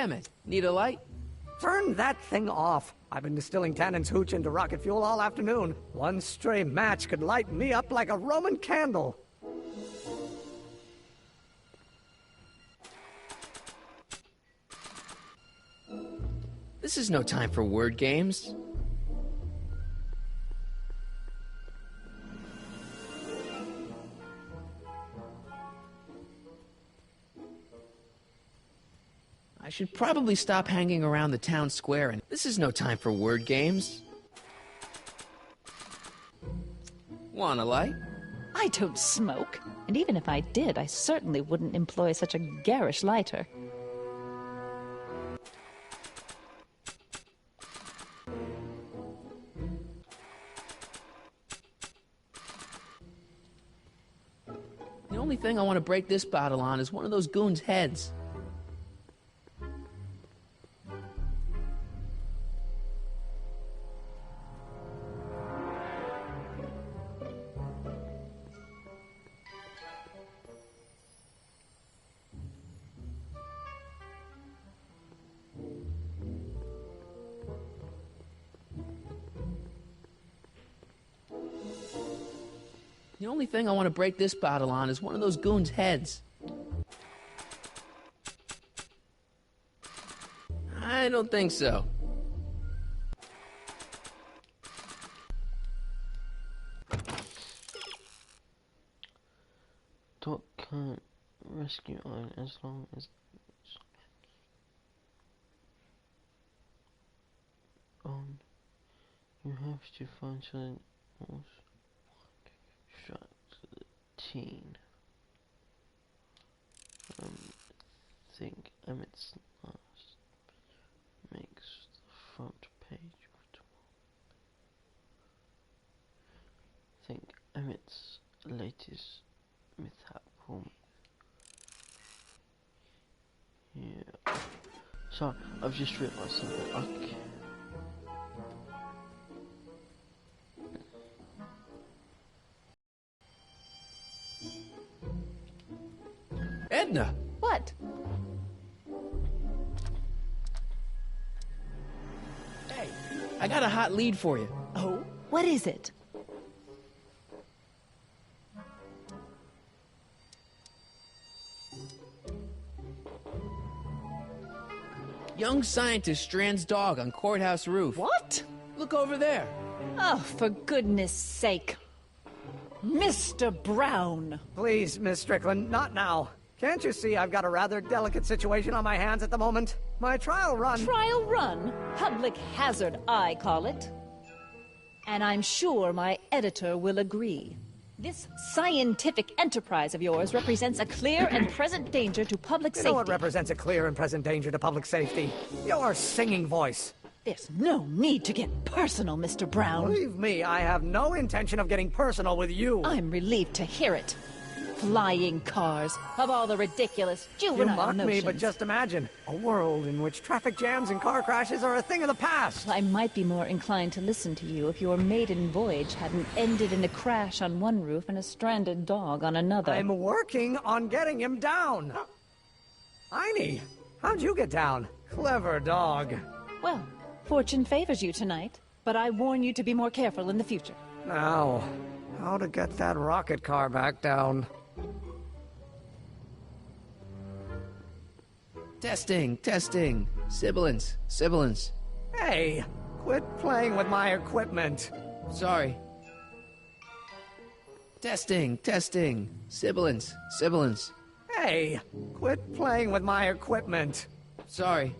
Emmett, need a light? Turn that thing off. I've been distilling Tannen's hooch into rocket fuel all afternoon. One stray match could light me up like a Roman candle. This is no time for word games. I should probably stop hanging around the town square, and this is no time for word games. Want a light? I don't smoke. And even if I did, I certainly wouldn't employ such a garish lighter. The only thing I want to break this bottle on is one of those goons' heads. The only thing I want to break this bottle on is one of those goons' heads. I don't think so. Doc can't rescue Iron as long as on. You have to find Silent Horse. The teen. Think Emmett's last makes the front page of tomorrow. Think Emmett's latest mishap will. Yeah. Sorry, I've just realised something. Okay. Edna! What? Hey, I got a hot lead for you. Oh? What is it? Young scientist strands dog on courthouse roof. What? Look over there. Oh, for goodness sake. Mr. Brown! Please, Miss Strickland, not now. Can't you see I've got a rather delicate situation on my hands at the moment? My trial run... Trial run? Public hazard, I call it. And I'm sure my editor will agree. This scientific enterprise of yours represents a clear and present danger to public safety. You know what represents a clear and present danger to public safety? Your singing voice. There's no need to get personal, Mr. Brown. Believe me, I have no intention of getting personal with you. I'm relieved to hear it. Flying cars, of all the ridiculous juvenile You mock notions. me, but just imagine a world in which traffic jams and car crashes are a thing of the past. I might be more inclined to listen to you if your maiden voyage hadn't ended in a crash on one roof and a stranded dog on another. I'm working on getting him down. Einie, how'd you get down? Clever dog. Well, fortune favors you tonight, but I warn you to be more careful in the future. Now, how to get that rocket car back down? Testing, testing. Sibilance, sibilance. Hey, quit playing with my equipment. Sorry. Testing, testing. Sibilance, sibilance. Hey, quit playing with my equipment. Sorry.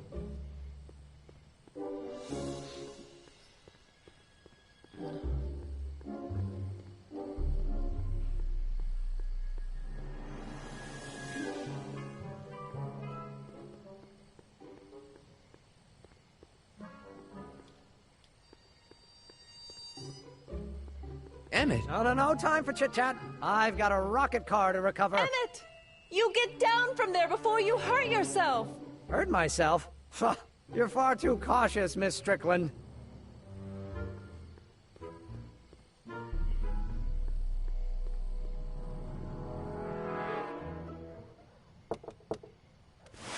Emmett. No time for chit-chat. I've got a rocket car to recover. Emmett! You get down from there before you hurt yourself! Hurt myself? You're far too cautious, Miss Strickland.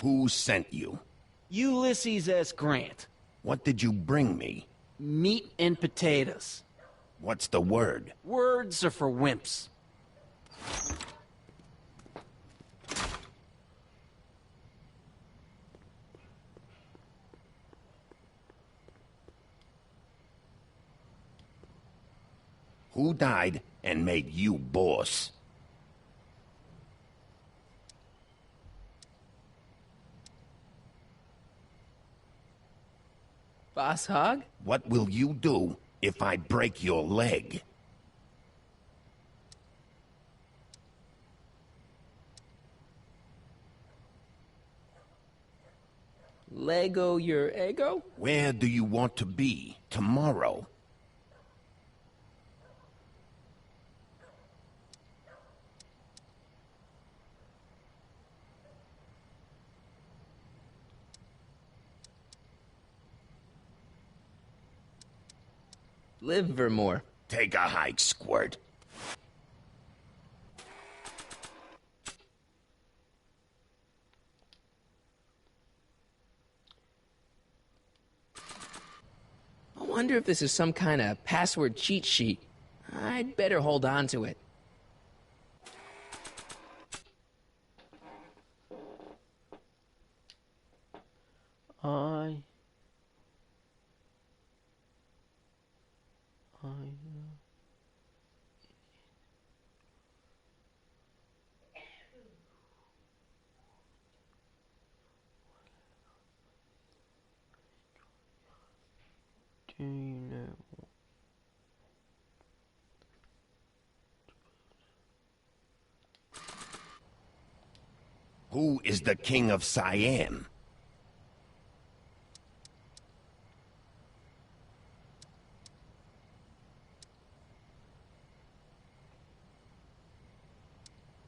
Who sent you? Ulysses S. Grant. What did you bring me? Meat and potatoes. What's the word? Words are for wimps. Who died and made you boss? Boss Hog? What will you do if I break your leg? Lego your ego? Where do you want to be tomorrow? Livermore. Take a hike, Squirt. I wonder if this is some kind of password cheat sheet. I'd better hold on to it. Do you know? Who is the king of Siam?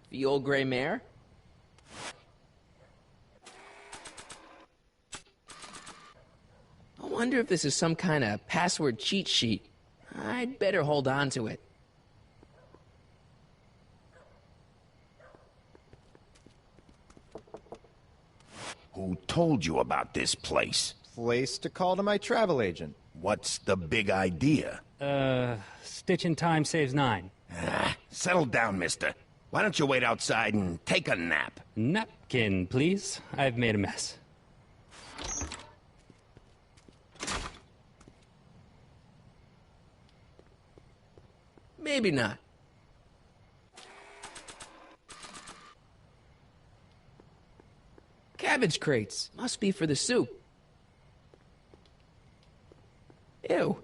The old gray mare? I wonder if this is some kind of password cheat sheet. I'd better hold on to it. Who told you about this place? Place to call to my travel agent. What's the big idea? Stitch in time saves 9. Settle down, mister. Why don't you wait outside and take a nap? Napkin, please. I've made a mess. Maybe not. Cabbage crates. Must be for the soup. Ew.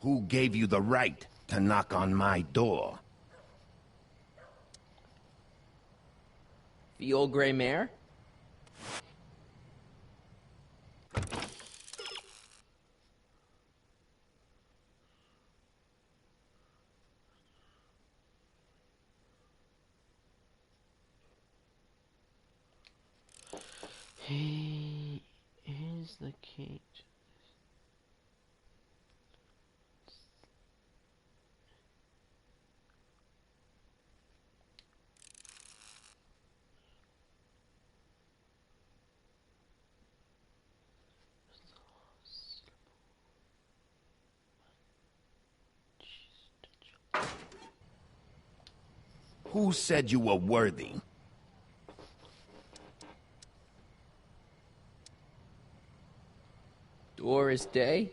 Who gave you the right to knock on my door? The old gray mare? He is the key to Who said you were worthy? Doris Day?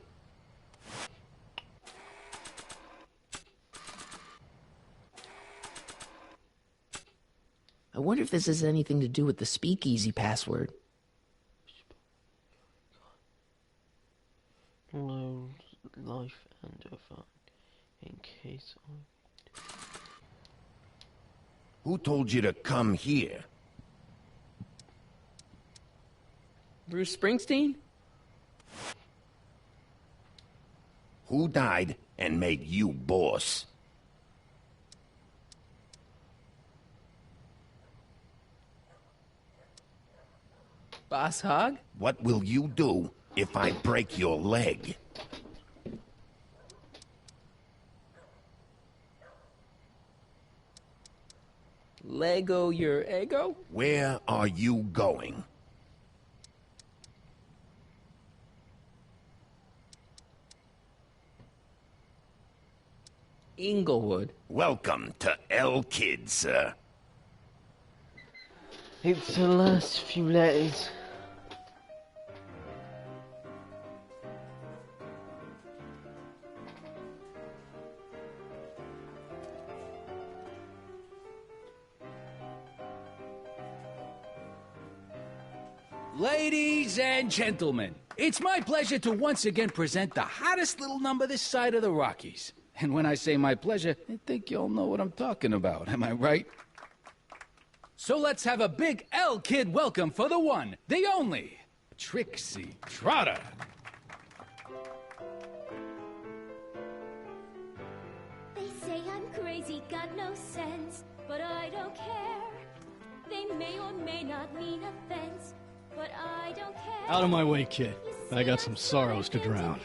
I wonder if this has anything to do with the speakeasy password. Low life and a fun in case I... Who told you to come here? Bruce Springsteen? Who died and made you boss? Boss Hog? What will you do if I break your leg? Lego your ego? Where are you going? Inglewood. Welcome to El Kid, sir. It's the last few letters. Ladies and gentlemen, it's my pleasure to once again present the hottest little number this side of the Rockies. And when I say my pleasure, I think you'll know what I'm talking about, am I right? So let's have a big El Kid welcome for the one, the only, Trixie Trotter. They say I'm crazy, got no sense, but I don't care. They may or may not mean offense, but I don't care. Out of my way, kid. I got some sorrows to drown.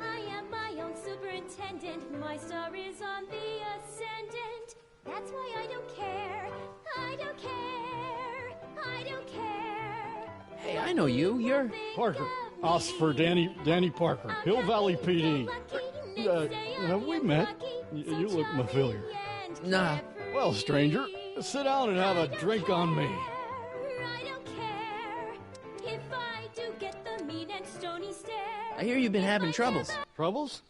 I am my own superintendent. My star is on the ascendant. That's why I don't care. I don't care. I don't care. Hey, I know you. You're... Parker. Us for Danny Parker. Hill Valley PD. Have we met? You look familiar. Nah. Well, stranger, sit down and have a drink on me. I hear you've been having troubles. Troubles?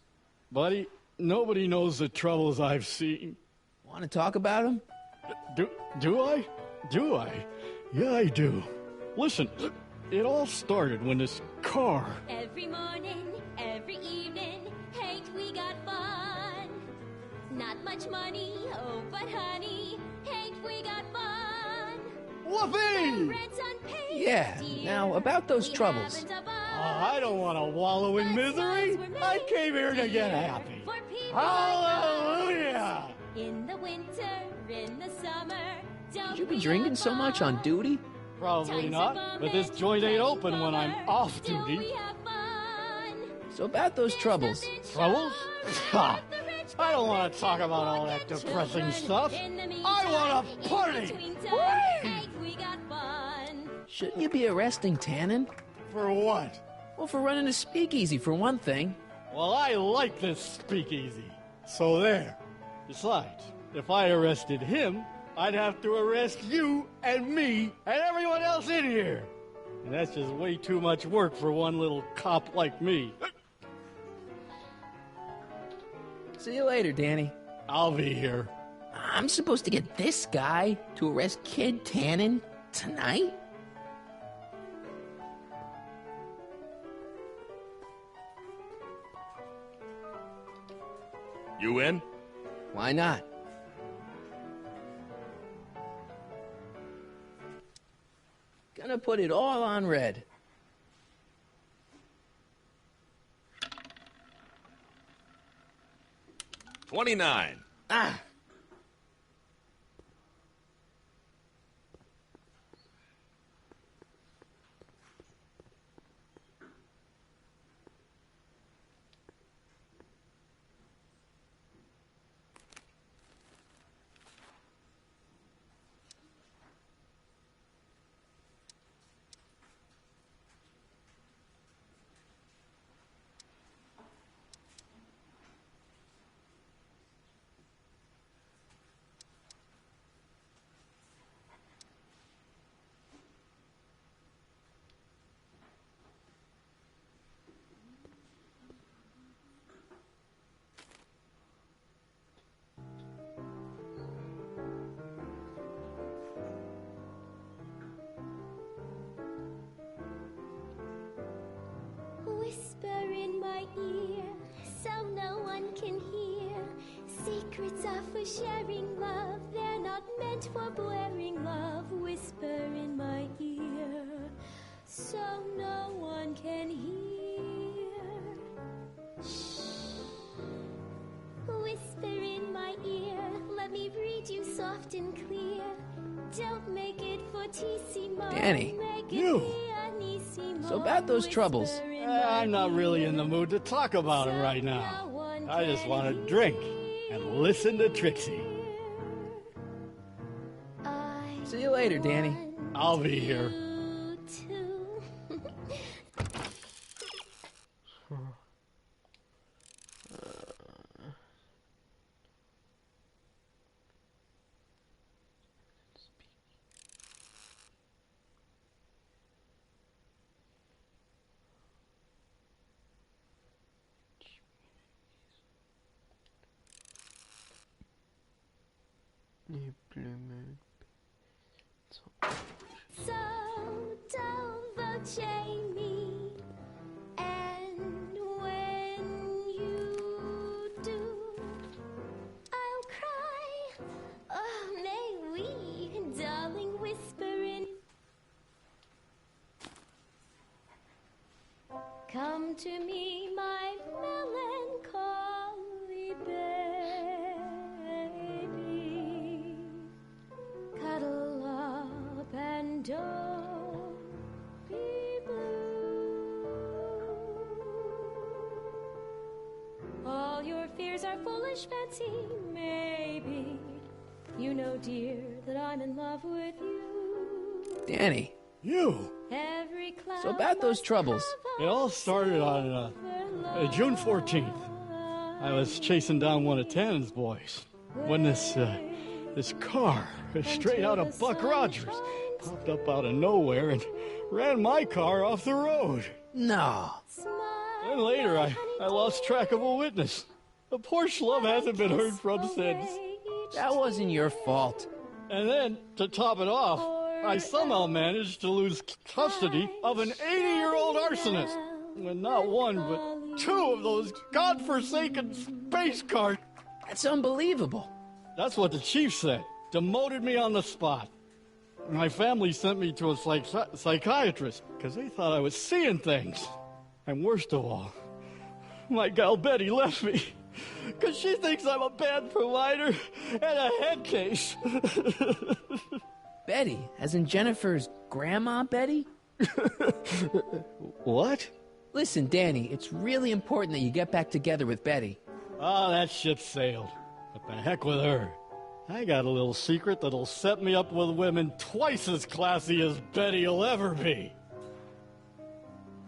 Buddy, nobody knows the troubles I've seen. Want to talk about them? Do I? Do I? Yeah, I do. Listen, it all started when this car... Every morning, every evening, ain't we got fun? Not much money, oh, but honey, ain't we got fun? Whoopee! Yeah, now about those troubles. I don't want to wallow in misery. I came here to get happy. Hallelujah! In the winter, in the summer, Should you be drinking so much on duty? Probably not, but this joint ain't open when I'm off duty. So about those troubles. Troubles? Ha! I don't want to talk about all that depressing stuff. I want to party! Shouldn't you be arresting Tannen? For what? Well, for running a speakeasy, for one thing. Well, I like this speakeasy. So there. Besides, if I arrested him, I'd have to arrest you and me and everyone else in here. And that's just way too much work for one little cop like me. See you later, Danny. I'll be here. I'm supposed to get this guy to arrest Kid Tannen tonight? You in? Why not? Gonna put it all on red. $29. Ah! Whisper in my ear, so no one can hear. Secrets are for sharing love, they're not meant for blaring love. Whisper in my ear, so no one can hear. Shh. Whisper in my ear, let me read you soft and clear. Don't make it for Tissimo. Danny, you. So about those troubles. I'm not really in the mood to talk about it right now. I just want to drink and listen to Trixie. See you later, Danny. I'll be here. So don't vote me, and when you do, I'll cry. Oh, may we, darling, whisper in. Come to me, my melancholy baby. Cuddle up and don't be blue. All your fears are foolish fancy, maybe. You know, dear, that I'm in love with you. Danny. You? Every cloud So about those troubles. It all started on June 14th. I was chasing down one of Tannen's boys when this car, straight out of Buck Rogers, popped up out of nowhere and ran my car off the road. No. Then later, I lost track of a witness. The poor schlub hasn't been heard from since. That wasn't your fault. And then, to top it off, I somehow managed to lose custody of an 80-year-old arsonist. And not one, but two of those godforsaken space carts. That's unbelievable. That's what the chief said. Demoted me on the spot. My family sent me to a psychiatrist because they thought I was seeing things. And worst of all, my gal Betty left me because she thinks I'm a bad provider and a head case. Betty, as in Jennifer's grandma Betty? What? Listen, Danny, it's really important that you get back together with Betty. Oh, that ship sailed. What the heck with her? I got a little secret that'll set me up with women twice as classy as Betty will ever be.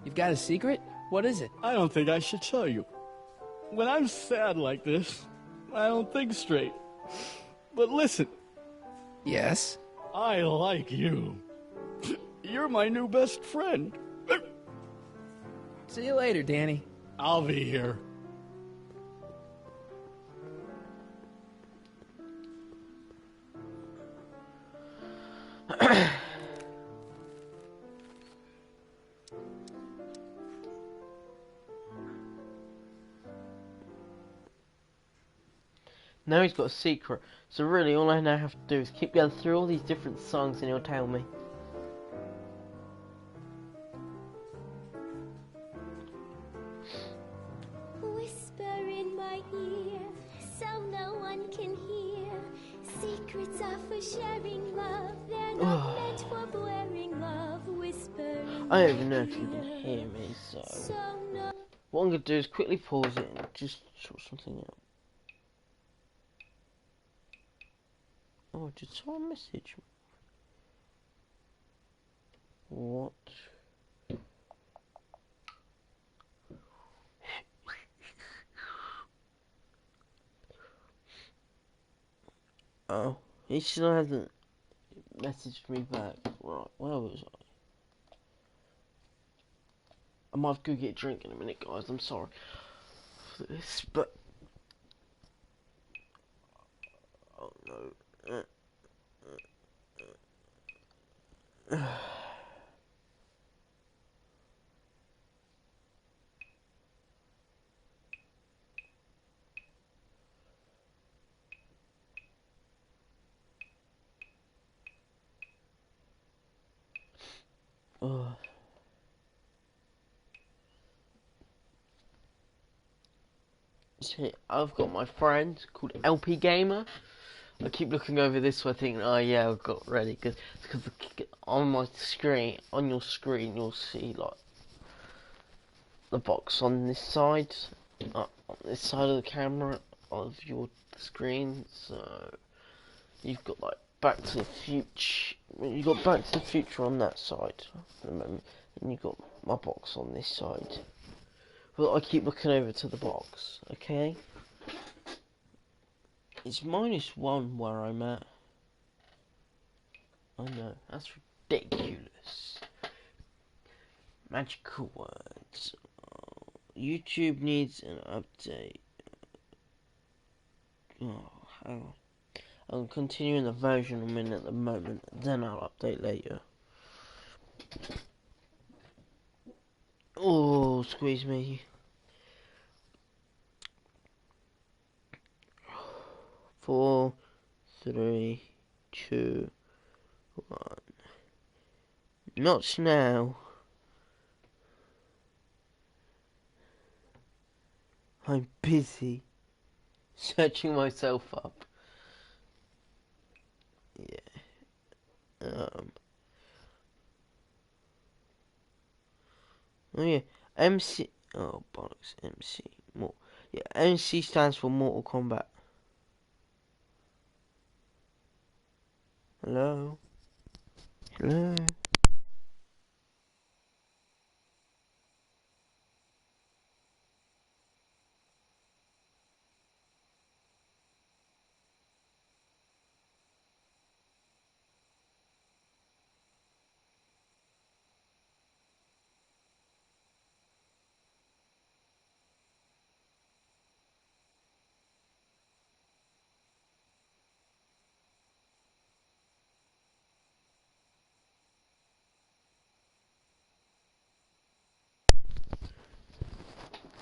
You've got a secret? What is it? I don't think I should tell you. When I'm sad like this, I don't think straight. But listen. Yes? I like you. You're my new best friend. See you later, Danny. I'll be here. Now he's got a secret, so really all I now have to do is keep going through all these different songs and he'll tell me. Whisper in my ear, so no one can hear. Secrets are for sharing love, they're not meant for blaring love. Whisper in I don't even know if you can hear me, so no. what I'm going to do is quickly pause it and just sort something out. Oh, did someone message me? What? Oh, he still hasn't messaged me back. Right, where was I? I might have to go get a drink in a minute, guys. I'm sorry for this, but... Oh, no. See, I've got my friend called LP Gamer. I keep looking over this way thinking, oh yeah, I've got ready, because on my screen, on your screen, you'll see like the box on this side, on this side of the camera of your screen. So you've got like Back to the Future. You got Back to the Future on that side at the moment, and you got my box on this side. But I keep looking over to the box. Okay. It's -1 where I'm at. I know, that's ridiculous. Magical words. Oh, YouTube needs an update. Oh, hang on. I'm continuing the version I'm in at the moment, then I'll update later. Oh, squeeze me. 4, 3, 2, 1. Not now. I'm busy searching myself up. Yeah. Oh yeah. MC. Oh bollocks. MC. More. Yeah. MC stands for Mortal Kombat. Hello. Hello.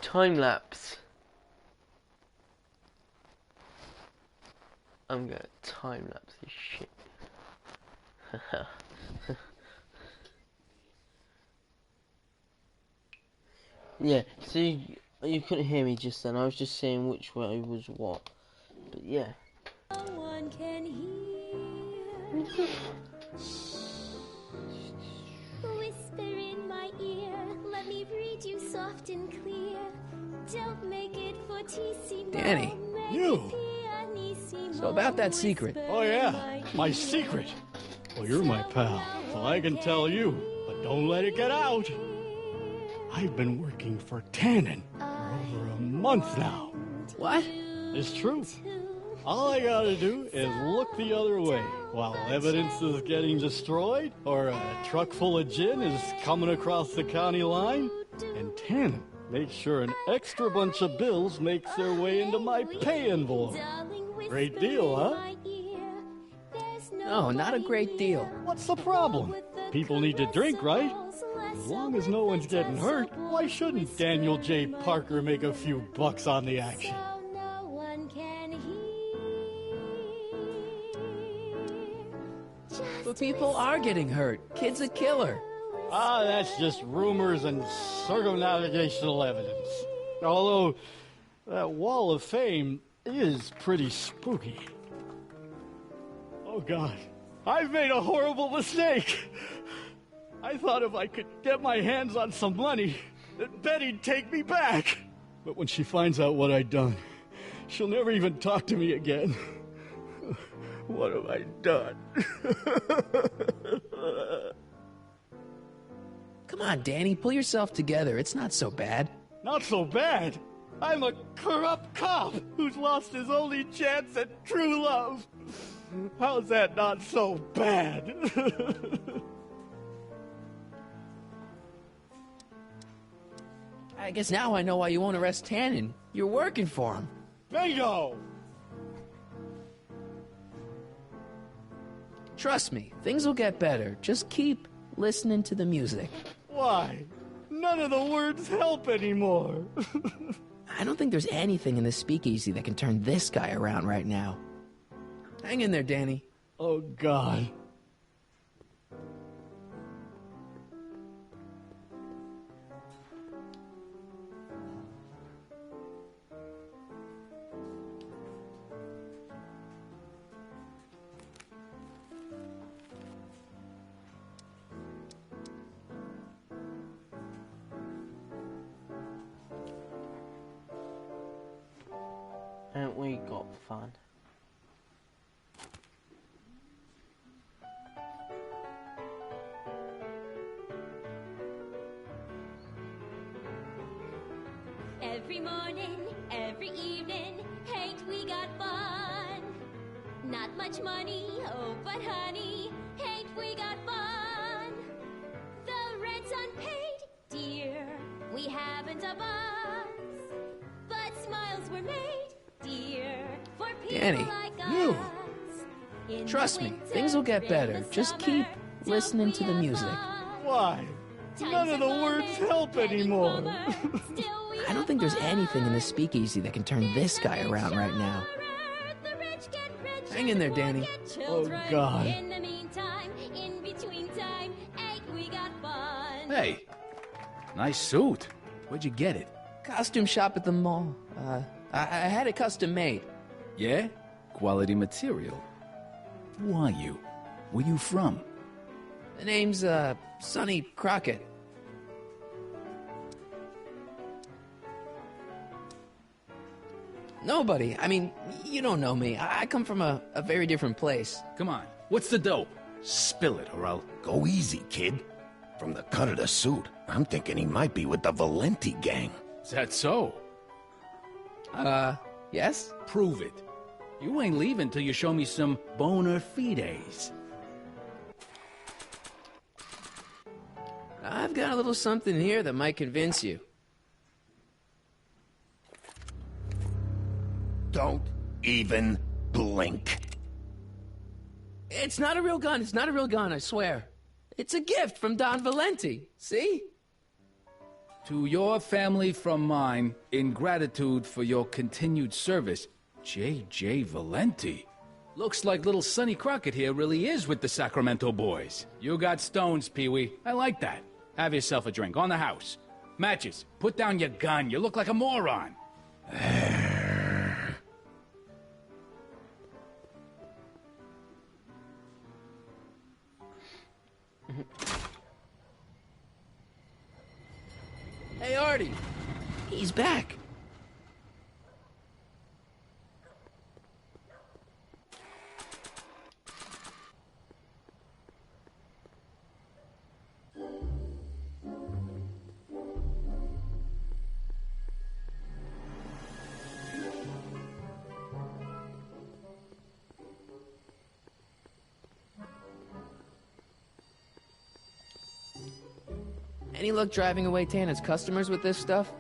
Time lapse. I'm gonna time lapse this shit. Yeah, so you couldn't hear me just then. I was just saying which way was what. But yeah. No one can hear. Whisper in my ear. Let me read you soft and clear. Don't make it fortissimo. Danny. You. So about that secret. Oh yeah, my secret. Well, you're my pal, so I can tell you, but don't let it get out. I've been working for Tannen for over a month now. What? It's true. All I gotta do is look the other way while evidence is getting destroyed or a truck full of gin is coming across the county line, and Tannen makes sure an extra bunch of bills makes their way into my pay envelope. Great deal, huh? No, not a great deal. What's the problem? People need to drink, right? As long as no one's getting hurt, why shouldn't Daniel J. Parker make a few bucks on the action? But people are getting hurt. Kid's a killer. Ah, that's just rumors and circumnavigational evidence. Although, that wall of fame is pretty spooky. Oh God, I've made a horrible mistake. I thought if I could get my hands on some money, that Betty'd take me back. But when she finds out what I'd done, she'll never even talk to me again. What have I done? Come on, Danny, pull yourself together. It's not so bad. Not so bad? I'm a corrupt cop who's lost his only chance at true love. How's that not so bad? I guess now I know why you won't arrest Tannen. You're working for him. Bingo! Trust me, things will get better. Just keep listening to the music. Why? None of the words help anymore. I don't think there's anything in this speakeasy that can turn this guy around right now. Hang in there, Danny. Oh, God. Ain't we got fun? Every morning, every evening, ain't we got fun? Not much money, oh, but honey, ain't we got fun? The rent's unpaid, dear, we haven't a buzz. But smiles were made, dear, for people Danny, like you. us. In Trust the me, winter, things will get in better. the Just summer, keep don't listening we to the have music. fun? Why? None of the words help anymore. I don't think there's anything in this speakeasy that can turn this guy around right now. Hang in there, Danny. Oh, God. In the meantime, in between time, ain't we got fun? Hey, nice suit. Where'd you get it? Costume shop at the mall. I had it custom made. Yeah? Quality material. Who are you? Where you from? The name's, Sonny Crockett. Nobody. I mean, you don't know me. I come from a very different place. Come on, what's the dope? Spill it, or I'll... Go easy, kid. From the cut of the suit, I'm thinking he might be with the Valenti gang. Is that so? Yes? Prove it. You ain't leaving till you show me some bona fides. I've got a little something here that might convince you. Don't even blink. It's not a real gun. It's not a real gun, I swear. It's a gift from Don Valenti. See? To your family from mine, in gratitude for your continued service, J.J. Valenti. Looks like little Sonny Crockett here really is with the Sacramento boys. You got stones, Pee-wee. I like that. Have yourself a drink on the house. Matches, put down your gun. You look like a moron. Hey, Artie. He's back. Any luck driving away Tana's customers with this stuff?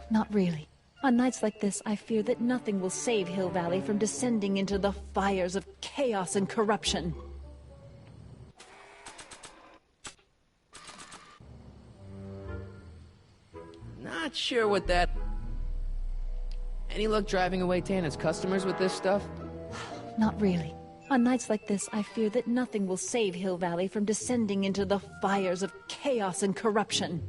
Not really. On nights like this, I fear that nothing will save Hill Valley from descending into the fires of chaos and corruption. Not sure what that... Any luck driving away Tana's customers with this stuff? Not really. On nights like this, I fear that nothing will save Hill Valley from descending into the fires of chaos and corruption.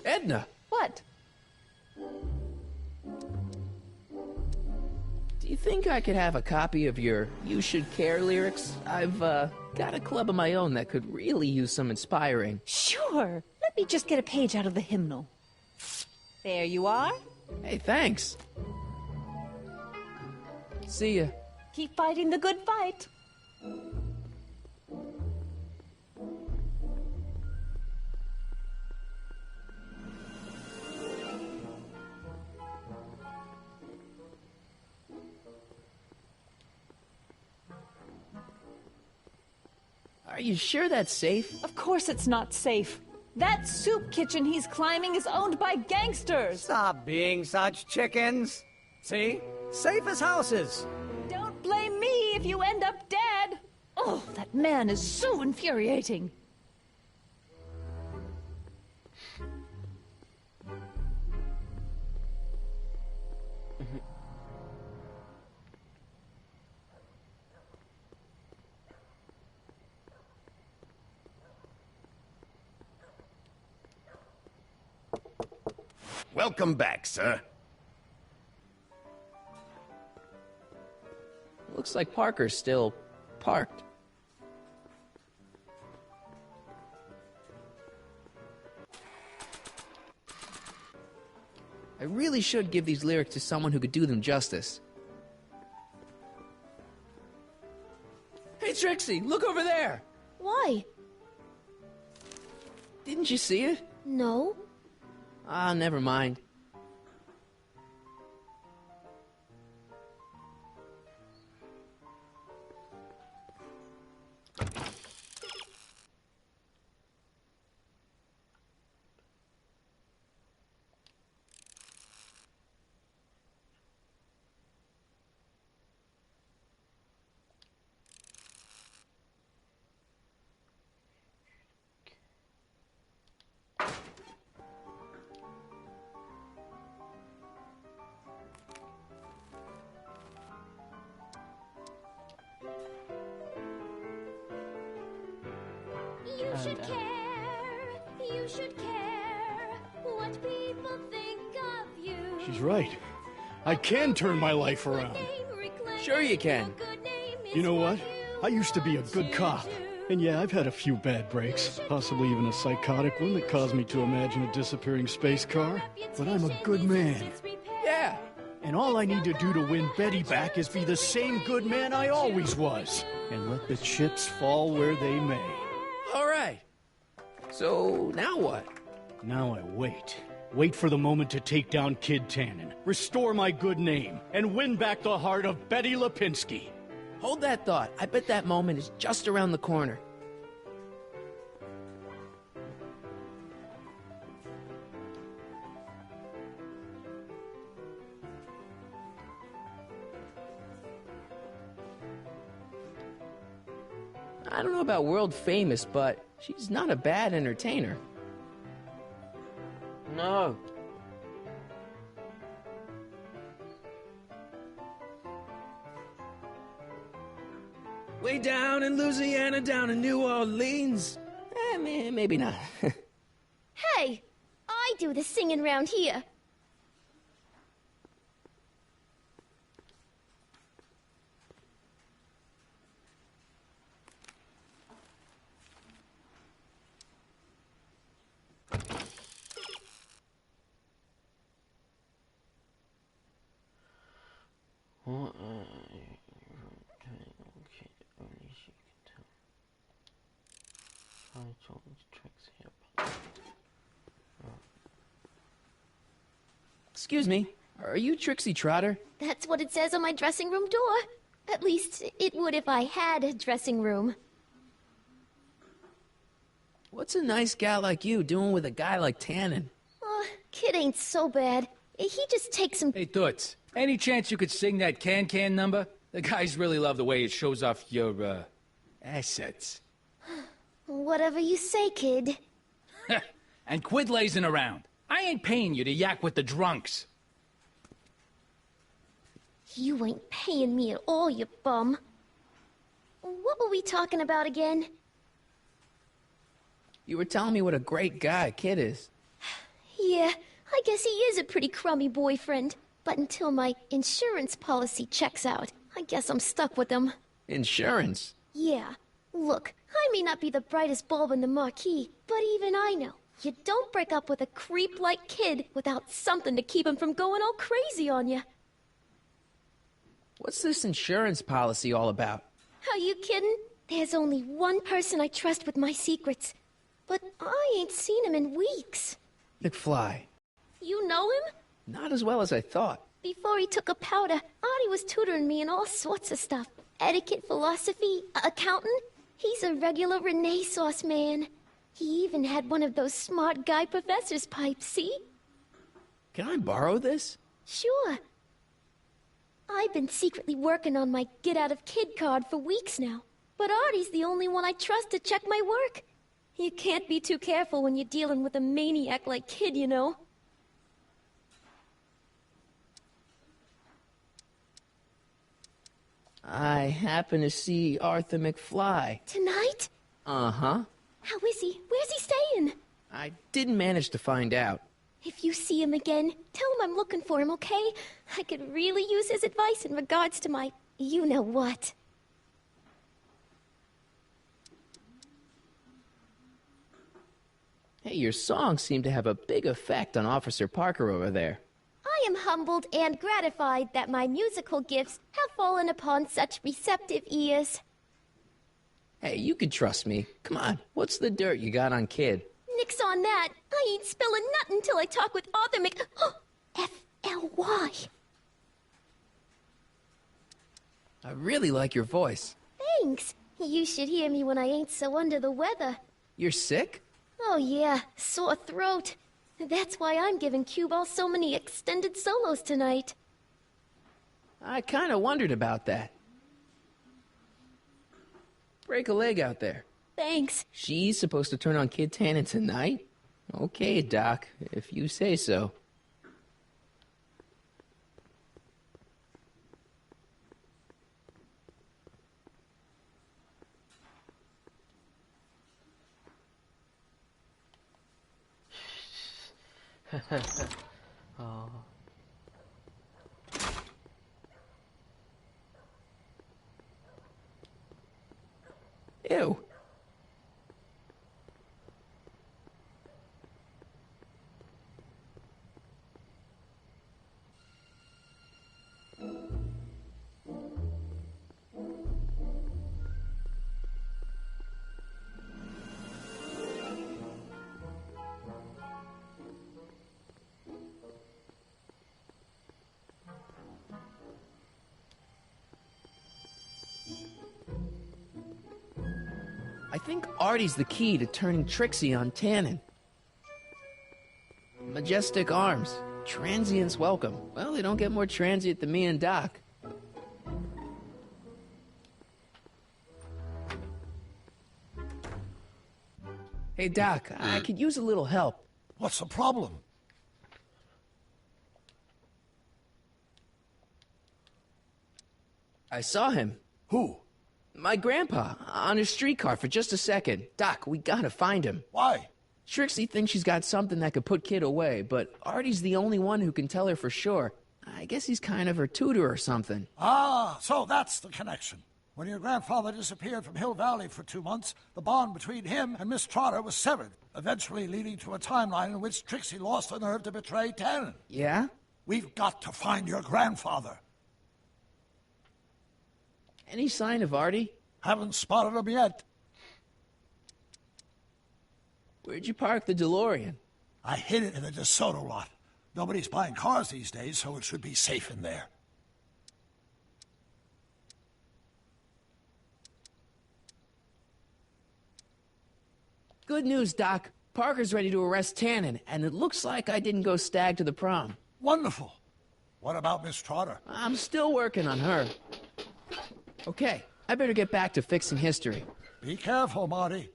Edna! What? Do you think I could have a copy of your You Should Care lyrics? I've, got a club of my own that could really use some inspiring. Sure. Let me just get a page out of the hymnal. There you are. Hey, thanks. See ya. Keep fighting the good fight. Are you sure that's safe? Of course it's not safe. That soup kitchen he's climbing is owned by gangsters. Stop being such chickens. See? Safe as houses. Don't blame me if you end up dead. Oh, that man is so infuriating. Welcome back, sir. Looks like Parker's still parked. really should give these lyrics to someone who could do them justice. Hey, Trixie, look over there! Why? Didn't you see it? No. Ah, never mind. You should care, you should care what people think of you. She's right. I can turn my life around. Sure you can. You know what? I used to be a good cop. And yeah, I've had a few bad breaks, possibly even a psychotic one that caused me to imagine a disappearing space car. But I'm a good man. Yeah. And all I need to do to win Betty back is be the same good man I always was. And let the chips fall where they may. All right. So, now what? Now I wait. Wait for the moment to take down Kid Tannen, restore my good name, and win back the heart of Betty Lipinski. Hold that thought. I bet that moment is just around the corner. I don't know about world famous, but she's not a bad entertainer. No. Way down in Louisiana, down in New Orleans. Maybe not. Hey, I do the singing round here. What only she can tell. I told tricks here. Excuse me, are you Trixie Trotter? That's what it says on my dressing room door. At least, it would if I had a dressing room. What's a nice gal like you doing with a guy like Tannen? Kid ain't so bad. He just takes some... Hey, Toots, any chance you could sing that Can-Can number? The guys really love the way it shows off your, assets. Whatever you say, kid. And quit lazing around. I ain't paying you to yak with the drunks. You ain't paying me at all, you bum. What were we talking about again? You were telling me what a great guy Kid is. Yeah, I guess he is a pretty crummy boyfriend. But until my insurance policy checks out, I guess I'm stuck with him. Insurance? Yeah. Look, I may not be the brightest bulb in the marquee, but even I know you don't break up with a creep like Kid without something to keep him from going all crazy on you. What's this insurance policy all about? Are you kidding? There's only one person I trust with my secrets. But I ain't seen him in weeks. McFly. You know him? Not as well as I thought. Before he took a powder, Artie was tutoring me in all sorts of stuff. Etiquette, philosophy, accounting. He's a regular Renaissance man. He even had one of those smart guy professor's pipes, see? Can I borrow this? Sure. I've been secretly working on my get-out-of-Kid card for weeks now. But Artie's the only one I trust to check my work. You can't be too careful when you're dealing with a maniac like Kid, you know. I happen to see Arthur McFly. Tonight? Uh-huh. How is he? Where's he staying? I didn't manage to find out. If you see him again, tell him I'm looking for him, okay? I could really use his advice in regards to my you-know-what. Hey, your songs seem to have a big effect on Officer Parker over there. I am humbled and gratified that my musical gifts have fallen upon such receptive ears. Hey, you can trust me. Come on, what's the dirt you got on Kid? Nix on that. I ain't spilling nothing till I talk with Arthur F.L.Y. I really like your voice. Thanks. You should hear me when I ain't so under the weather. You're sick? Oh yeah, sore throat. That's why I'm giving Cue Ball so many extended solos tonight. I kinda wondered about that. Break a leg out there. Thanks. She's supposed to turn on Kid Tannen tonight? Okay, Doc, if you say so. Oh. Ew. I think Artie's the key to turning Trixie on Tannen. Majestic arms. Transients welcome. Well, they don't get more transient than me and Doc. Hey, Doc, I could use a little help. What's the problem? I saw him. Who? My grandpa, on a streetcar for just a second. Doc, we gotta find him. Why? Trixie thinks she's got something that could put Kid away, but Artie's the only one who can tell her for sure. I guess he's kind of her tutor or something. Ah, so that's the connection. When your grandfather disappeared from Hill Valley for 2 months, the bond between him and Miss Trotter was severed, eventually leading to a timeline in which Trixie lost the nerve to betray Tannen. Yeah? We've got to find your grandfather. Any sign of Artie? Haven't spotted him yet. Where'd you park the DeLorean? I hid it in the DeSoto lot. Nobody's buying cars these days, so it should be safe in there. Good news, Doc. Parker's ready to arrest Tannen, and it looks like I didn't go stag to the prom. Wonderful. What about Miss Trotter? I'm still working on her. Okay, I better get back to fixing history. Be careful, Marty.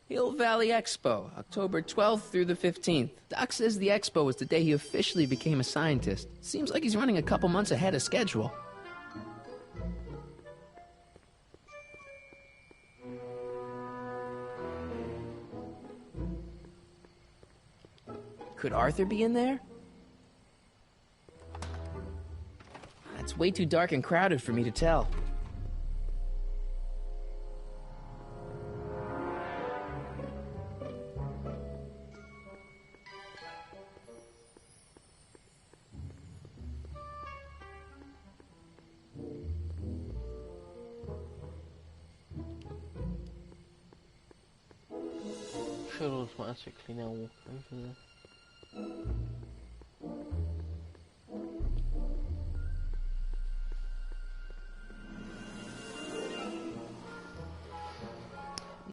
Hill Valley Expo, October 12th through the 15th. Doc says the expo was the day he officially became a scientist. Seems like he's running a couple months ahead of schedule. Could Arthur be in there? It's way too dark and crowded for me to tell. Should automatically now walk over there.